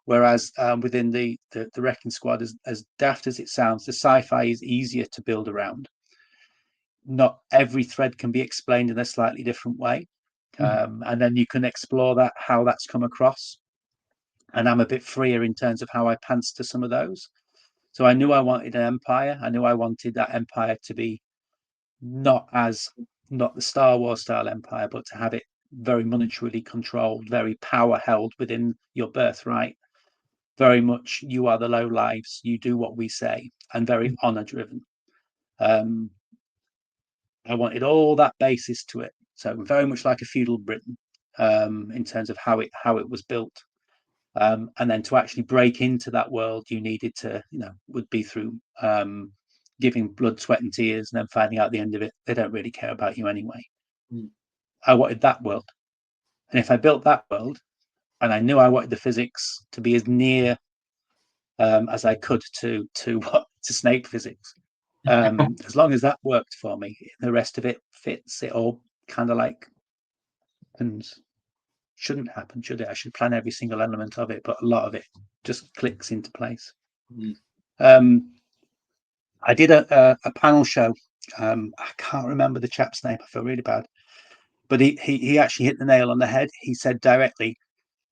Whereas within the Wrecking Squad, as daft as it sounds, the sci-fi is easier to build around. Not every thread can be explained in a slightly different way. And then you can explore that, how that's come across. And I'm a bit freer in terms of how I pants to some of those. So I knew I wanted an empire. I knew I wanted that empire to be not the Star Wars style empire, but to have it very monetarily controlled, very power held within your birthright. Very much, you are the low lives, you do what we say, and very honor driven. I wanted all that basis to it, so very much like a feudal Britain, in terms of how it was built. And then to actually break into that world, you needed to, would be through giving blood, sweat, and tears, and then finding out at the end of it, they don't really care about you anyway. I wanted that world. And if I built that world, and I knew I wanted the physics to be as near as I could to Snape physics, as long as that worked for me, the rest of it fits. It all kind of like happens. Shouldn't happen, should it? I should plan every single element of it, but a lot of it just clicks into place. I did a panel show. I can't remember the chap's name. I feel really bad, but he actually hit the nail on the head. He said directly,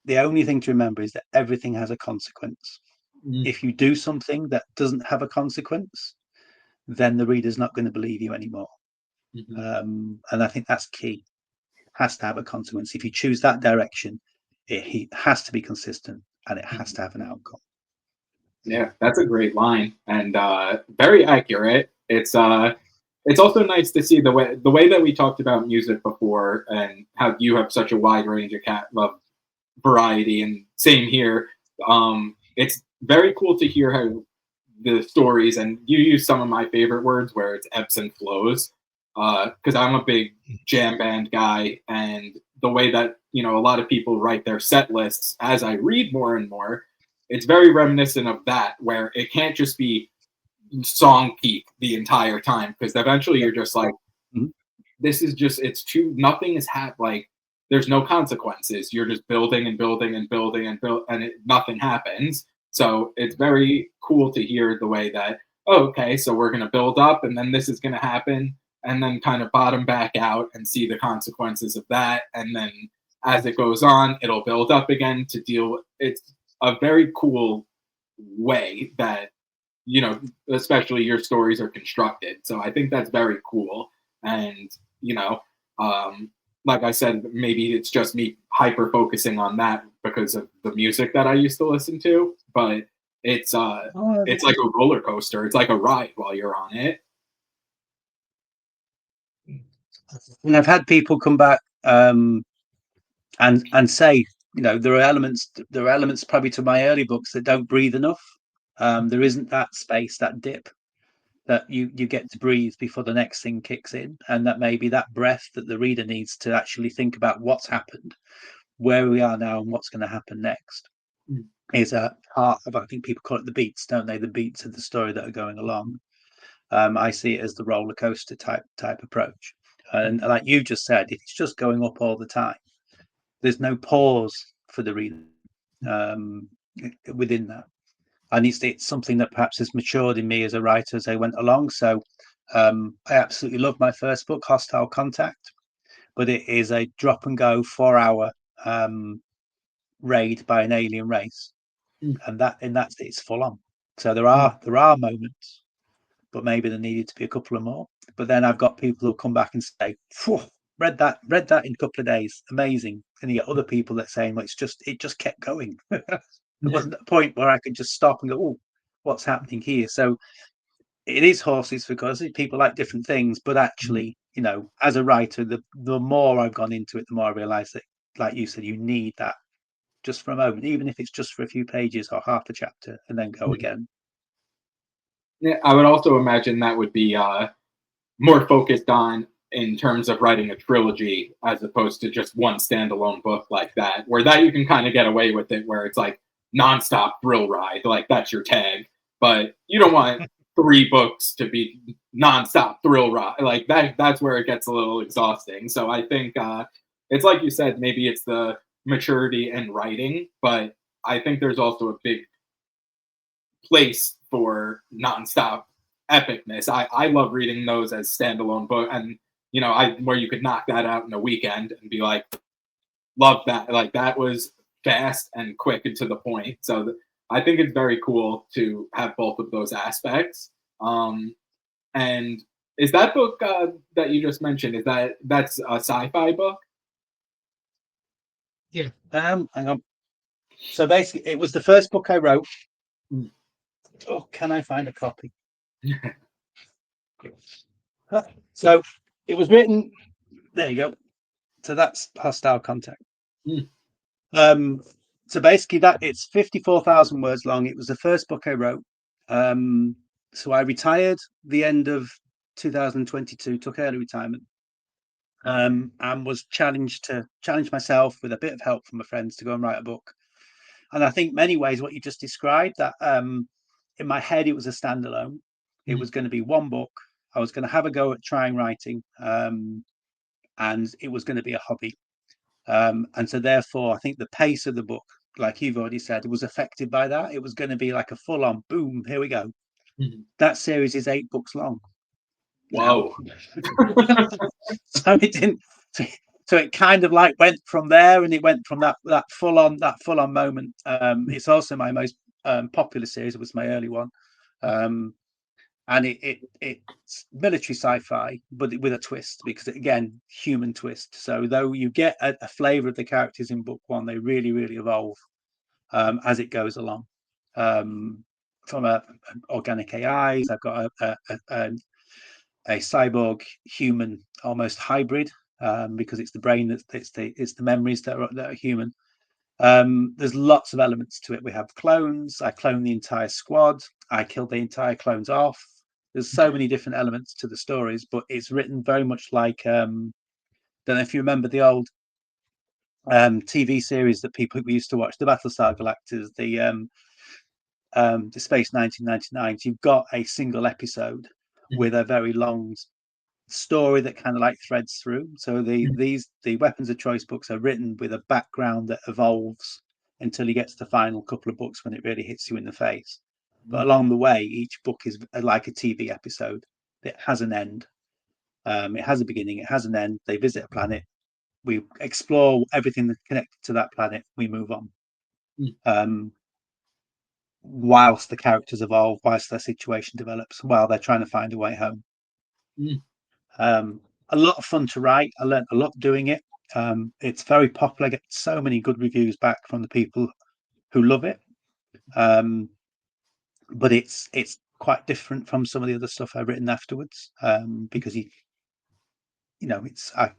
the only thing to remember is that everything has a consequence. If you do something that doesn't have a consequence, then the reader's not going to believe you anymore. And I think that's key. Has to have a consequence. If you choose that direction, it has to be consistent, and it has to have an outcome. Yeah, that's a great line, and very accurate. It's also nice to see the way that we talked about music before, and how you have such a wide range of variety, and same here. It's very cool to hear how the stories, and you use some of my favorite words where it's ebbs and flows, because I'm a big jam band guy, and the way that a lot of people write their set lists, as I read more and more, it's very reminiscent of that, where it can't just be song peak the entire time, because eventually you're just like, Mhm. this is just, it's too, nothing is like, there's no consequences. You're just building and building and building and nothing happens. So it's very cool to hear the way that, oh, okay, so we're going to build up and then this is going to happen, and then kind of bottom back out and see the consequences of that. And then as it goes on, it'll build up again to deal. It's a very cool way that, especially your stories are constructed. So I think that's very cool. And, you know, um, like I said, maybe it's just me hyper focusing on that because of the music that I used to listen to, but it's like a roller coaster. It's like a ride while you're on it. And I've had people come back and say, there are elements probably to my early books that don't breathe enough. There isn't that space, that dip that you get to breathe before the next thing kicks in, and that maybe that breath that the reader needs to actually think about what's happened, where we are now, and what's going to happen next Mm. is a part of, I think people call it the beats, don't they? The beats of the story that are going along. I see it as the roller coaster type approach, and like you just said, if it's just going up all the time, there's no pause for the reader within that. And it's something that perhaps has matured in me as a writer as I went along. So I absolutely love my first book, Hostile Contact, but it is a drop and go 4-hour raid by an alien race, Mm. and that's it's full on. So there are moments, but maybe there needed to be a couple of more. But then I've got people who come back and say, read that in a couple of days, amazing. And you get other people that saying, well, it just kept going. There wasn't a point where I could just stop and go, oh, what's happening here? So it is horses for courses. People like different things, but actually, as a writer, the more I've gone into it, the more I realise that, like you said, you need that just for a moment, even if it's just for a few pages or half a chapter, and then go again. Yeah, I would also imagine that would be more focused on in terms of writing a trilogy as opposed to just one standalone book like that, where that you can kind of get away with it, where it's like nonstop thrill ride, like that's your tag. But you don't want 3 books to be nonstop thrill ride, like that. That's where it gets a little exhausting. So I think it's like you said, maybe it's the maturity and writing, but I think there's also a big place for nonstop epicness. I love reading those as standalone book, and where you could knock that out in a weekend and be like, love that. Like that was fast and quick and to the point. So I think it's very cool to have both of those aspects. And is that book that you just mentioned? That's a sci-fi book? Yeah. Hang on. So basically, it was the first book I wrote. Mm. Oh, can I find a copy? So it was written. There you go. So that's Hostile Contact. Mm. So basically, that it's 54,000 words long. It was the first book I wrote. So I retired the end of 2022, took early retirement, and was challenged myself with a bit of help from my friends to go and write a book. And I think many ways what you just described, that in my head it was a standalone. It was going to be one book. I was going to have a go at trying writing, and it was going to be a hobby. And so therefore, I think the pace of the book, like you've already said, it was affected by that. It was going to be like a full-on boom. Here we go. Mm-hmm. That series is 8 books long. Whoa! So it didn't. So it kind of like went from there, and it went from that full on moment. It's also my most popular series. It was my early one, and it's military sci-fi, but with a twist, because again, human twist. So though you get a flavour of the characters in book 1, they really evolve as it goes along. From organic AIs, I've got a cyborg human almost hybrid, because it's the brain it's the memories that are human. There's lots of elements to it. We have clones. I clone the entire squad. I killed the entire clones off. There's so many different elements to the stories, but it's written very much like don't know if you remember the old TV series that people used to watch, the Battlestar Galactica, the Space 1999. You've got a single episode with a very long story that kind of like threads through. So the weapons of choice books are written with a background that evolves until you get to the final couple of books when it really hits you in the face. But along the way, each book is like a TV episode. It has an end. It has a beginning. It has an end. They visit a planet. We explore everything that's connected to that planet. We move on. Whilst the characters evolve, whilst their situation develops, while they're trying to find a way home. A lot of fun to write. I learned a lot doing it. It's very popular. I get so many good reviews back from the people who love it. But it's quite different from some of the other stuff I've written afterwards, because I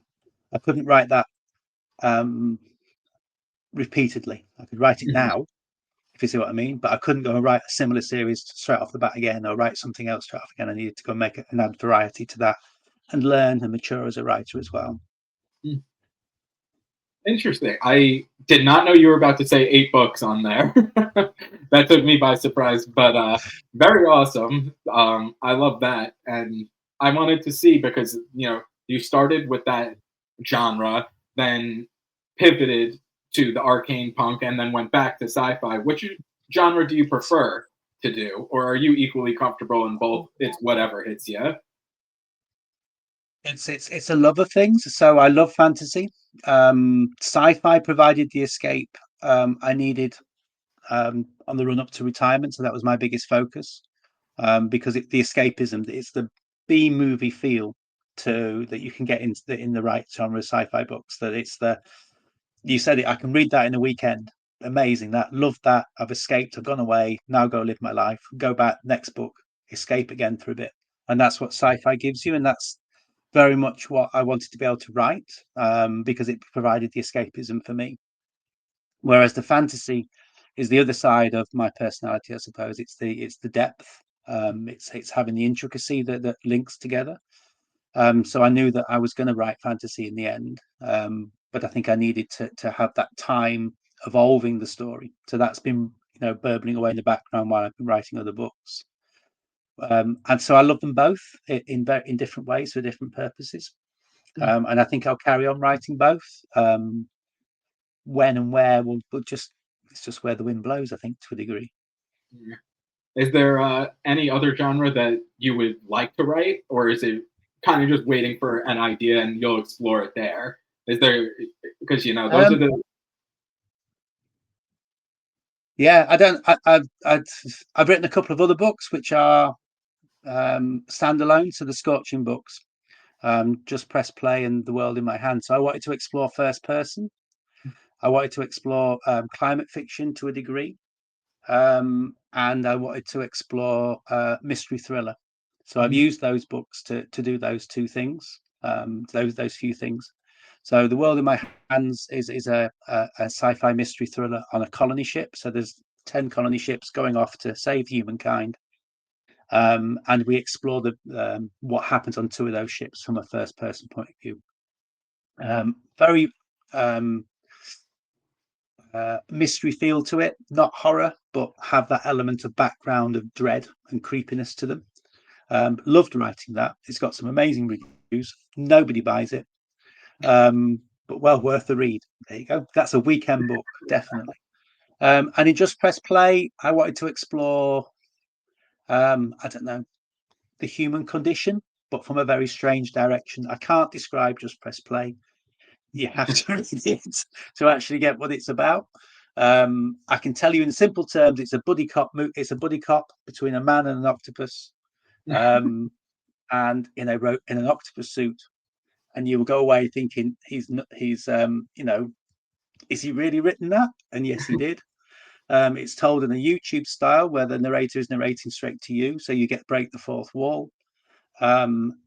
couldn't write that repeatedly. I could write it now, if you see what I mean, but I couldn't go and write a similar series straight off the bat again, or write something else straight off again. I needed to go and make it and add variety to that, and learn and mature as a writer as well. Interesting. I did not know you were about to say 8 books on there. That took me by surprise, but very awesome. I love that, and I wanted to see because you started with that genre, then pivoted to the Arcanepunk, and then went back to sci-fi. Which genre do you prefer to do, or are you equally comfortable in both? It's whatever hits you. It's a love of things. So I love fantasy. Sci-fi provided the escape I needed on the run up to retirement. So that was my biggest focus, because the escapism, it's the B movie feel that you can get in the right genre of sci-fi books. That you said it. I can read that in a weekend. Amazing. Love that. I've escaped. I've gone away. Now go live my life. Go back. Next book. Escape again for a bit. And that's what sci-fi gives you. And that's very much what I wanted to be able to write, because it provided the escapism for me. Whereas the fantasy is the other side of my personality, I suppose. It's the depth. It's having the intricacy that links together. So I knew that I was going to write fantasy in the end, but I think I needed to have that time evolving the story. So that's been burbling away in the background while I've been writing other books. And so I love them both in different ways for different purposes. And I think I'll carry on writing both. When and where it's just where the wind blows, I think, to a degree. Is there any other genre that you would like to write, or is it kind of just waiting for an idea and you'll explore it there? Is there, because those are the. Yeah, I've written a couple of other books which are standalone, so the Scorching books, Just Press Play and The World in My Hand. So I wanted to explore first person. I wanted to explore climate fiction to a degree, and I wanted to explore mystery thriller. So I've used those books to do those two things, those few things. So The World in My Hands is a sci-fi mystery thriller on a colony ship. So there's 10 colony ships going off to save humankind. And we explore what happens on 2 of those ships from a first-person point of view. Very mystery feel to it, not horror, but have that element of background of dread and creepiness to them. Loved writing that. It's got some amazing reviews. Nobody buys it, but well worth the read. There you go. That's a weekend book, definitely. And in Just Press Play, I wanted to explore, I don't know, the human condition, but from a very strange direction. I can't describe Just Press Play. You have to read it to actually get what it's about. I can tell you in simple terms, it's a buddy cop. It's a buddy cop between a man and an octopus, and in an octopus suit. And you will go away thinking is he really written that? And yes, he did. It's told in a YouTube style where the narrator is narrating straight to you, so you break the fourth wall.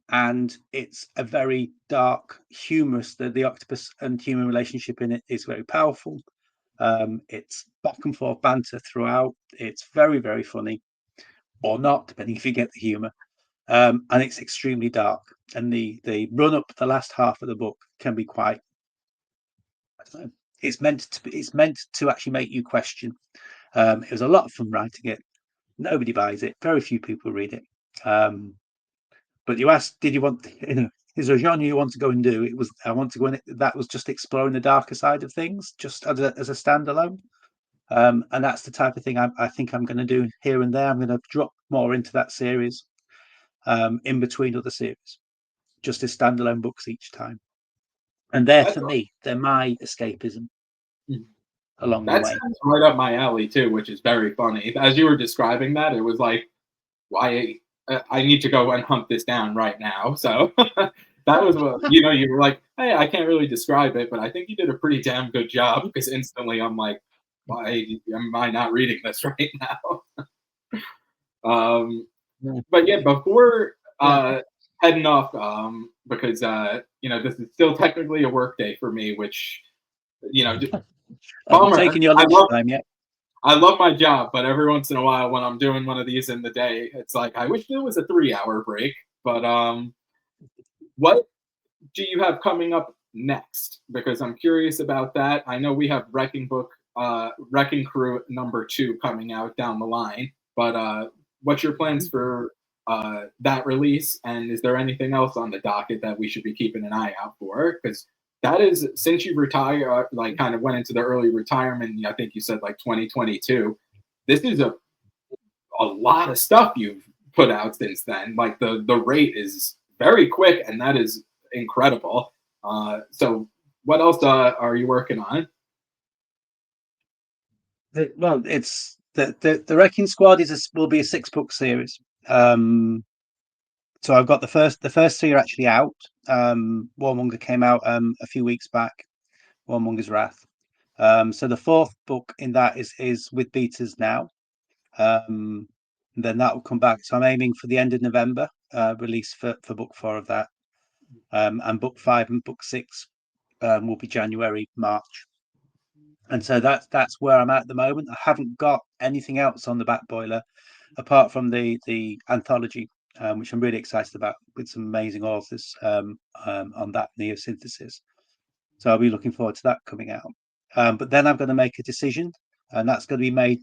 And it's a very dark, humorous. The octopus and human relationship in it is very powerful. It's back and forth banter throughout. It's very, very funny, or not, depending if you get the humor. And it's extremely dark. And the run up, the last half of the book can be quite, I don't know, it's meant to actually make you question. It was a lot of fun writing it. Nobody buys it. Very few people read it. But you asked, did you want? Is there a genre you want to go and do? It was. I want to go in. That was just exploring the darker side of things, just as a standalone. And that's the type of thing I think I'm going to do here and there. I'm going to drop more into that series, in between other series, just as standalone books each time. And they're That's for me, they're my escapism along the that way. sounds right up my alley too, which is very funny. As you were describing that, it was like, why I need to go and hunt this down right now. So that was what you were like, hey, I can't really describe it, but I think you did a pretty damn good job because instantly I'm like, why am I not reading this right now? Yeah. But yeah, before Yeah. heading off, because this is still technically a work day for me, which just Have you bummer. taken your lunchtime yet? I love my job, but every once in a while when I'm doing one of these in the day, it's like I wish there was a 3 hour break. But what do you have coming up next? Because I'm curious about that. I know we have Wrecking Crew #2 coming out down the line, but what's your plans for that release? And is there anything else on the docket that we should be keeping an eye out for? Because that is, since you retire, like kind of went into the early retirement, I think you said like 2022. This is a lot of stuff you've put out since then. Like the rate is very quick, and that is incredible. So what else are you working on? Well, it's the Wrecking Squad will be a 6-book series. So I've got the first 3 are actually out. Warmonger came out a few weeks back. Warmonger's Wrath. So the 4th book in that is with betas now. Then that will come back. So I'm aiming for the end of November release for book 4 of that. And book 5 and book 6 will be January, March. And so that's where I'm at the moment. I haven't got anything else on the back boiler apart from the anthology, which I'm really excited about, with some amazing authors on that Neosynthesis. So I'll be looking forward to that coming out. But then I'm going to make a decision, and that's going to be made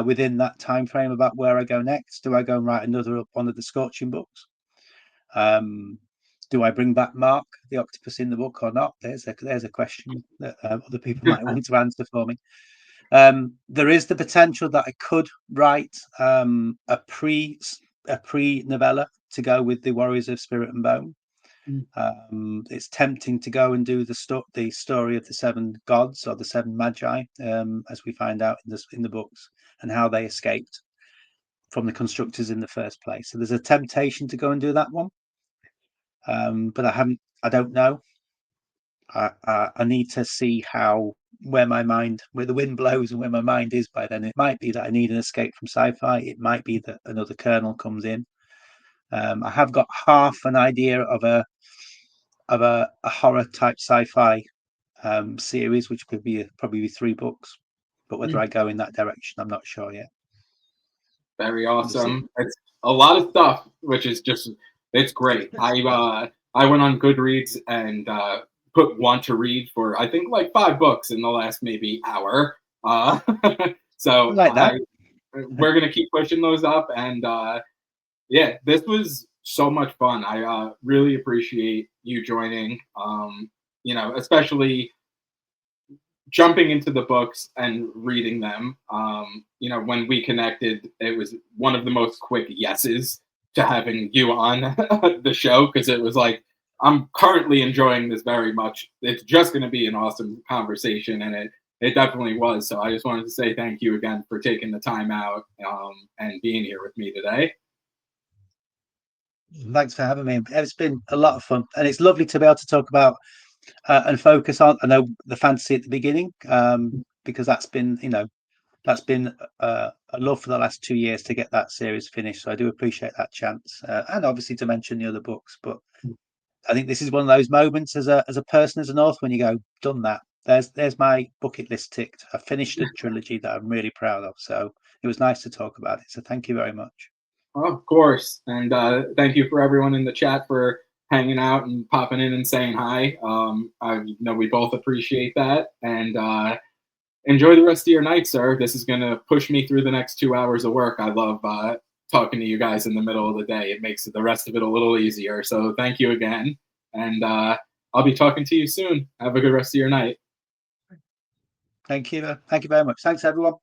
within that time frame about where I go next. Do I go and write another one of the Scorching books? Do I bring back Mark, the octopus, in the book or not? There's a question that other people might want to answer for me. There is the potential that I could write a pre novella to go with the Warriors of Spirit and Bone. It's tempting to go and do the story of the 7 gods or the 7 magi, as we find out in the books, and how they escaped from the constructors in the first place. So there's a temptation to go and do that one, but I don't know. I need to see where the wind blows and where my mind is by then. It might be that I need an escape from sci-fi. It might be that another kernel comes in. I have got half an idea of a horror type sci-fi series, which could be probably 3 books, but whether I go in that direction, I'm not sure yet. Very awesome. It's a lot of stuff, which is it's great. I went on Goodreads and put want to read for I think like 5 books in the last maybe hour. So like that. We're gonna keep pushing those up, and yeah, this was so much fun. I really appreciate you joining. Especially jumping into the books and reading them. When we connected, it was one of the most quick yeses to having you on the show, because it was like, I'm currently enjoying this very much. It's just going to be an awesome conversation, and it definitely was. So I just wanted to say thank you again for taking the time out and being here with me today. Thanks for having me. It's been a lot of fun, and it's lovely to be able to talk about and focus on. I know the fantasy at the beginning, because that's been a love for the last 2 years to get that series finished. So I do appreciate that chance, and obviously to mention the other books. But I think this is one of those moments as a person, as an author, when you go, done that. There's my bucket list ticked. I finished a trilogy that I'm really proud of. So it was nice to talk about it. So thank you very much. Of course, and thank you for everyone in the chat for hanging out and popping in and saying hi. I know we both appreciate that. And enjoy the rest of your night, sir. This is going to push me through the next 2 hours of work. I love talking to you guys in the middle of the day. It makes the rest of it a little easier. So thank you again. And I'll be talking to you soon. Have a good rest of your night. Thank you. Thank you very much. Thanks, everyone.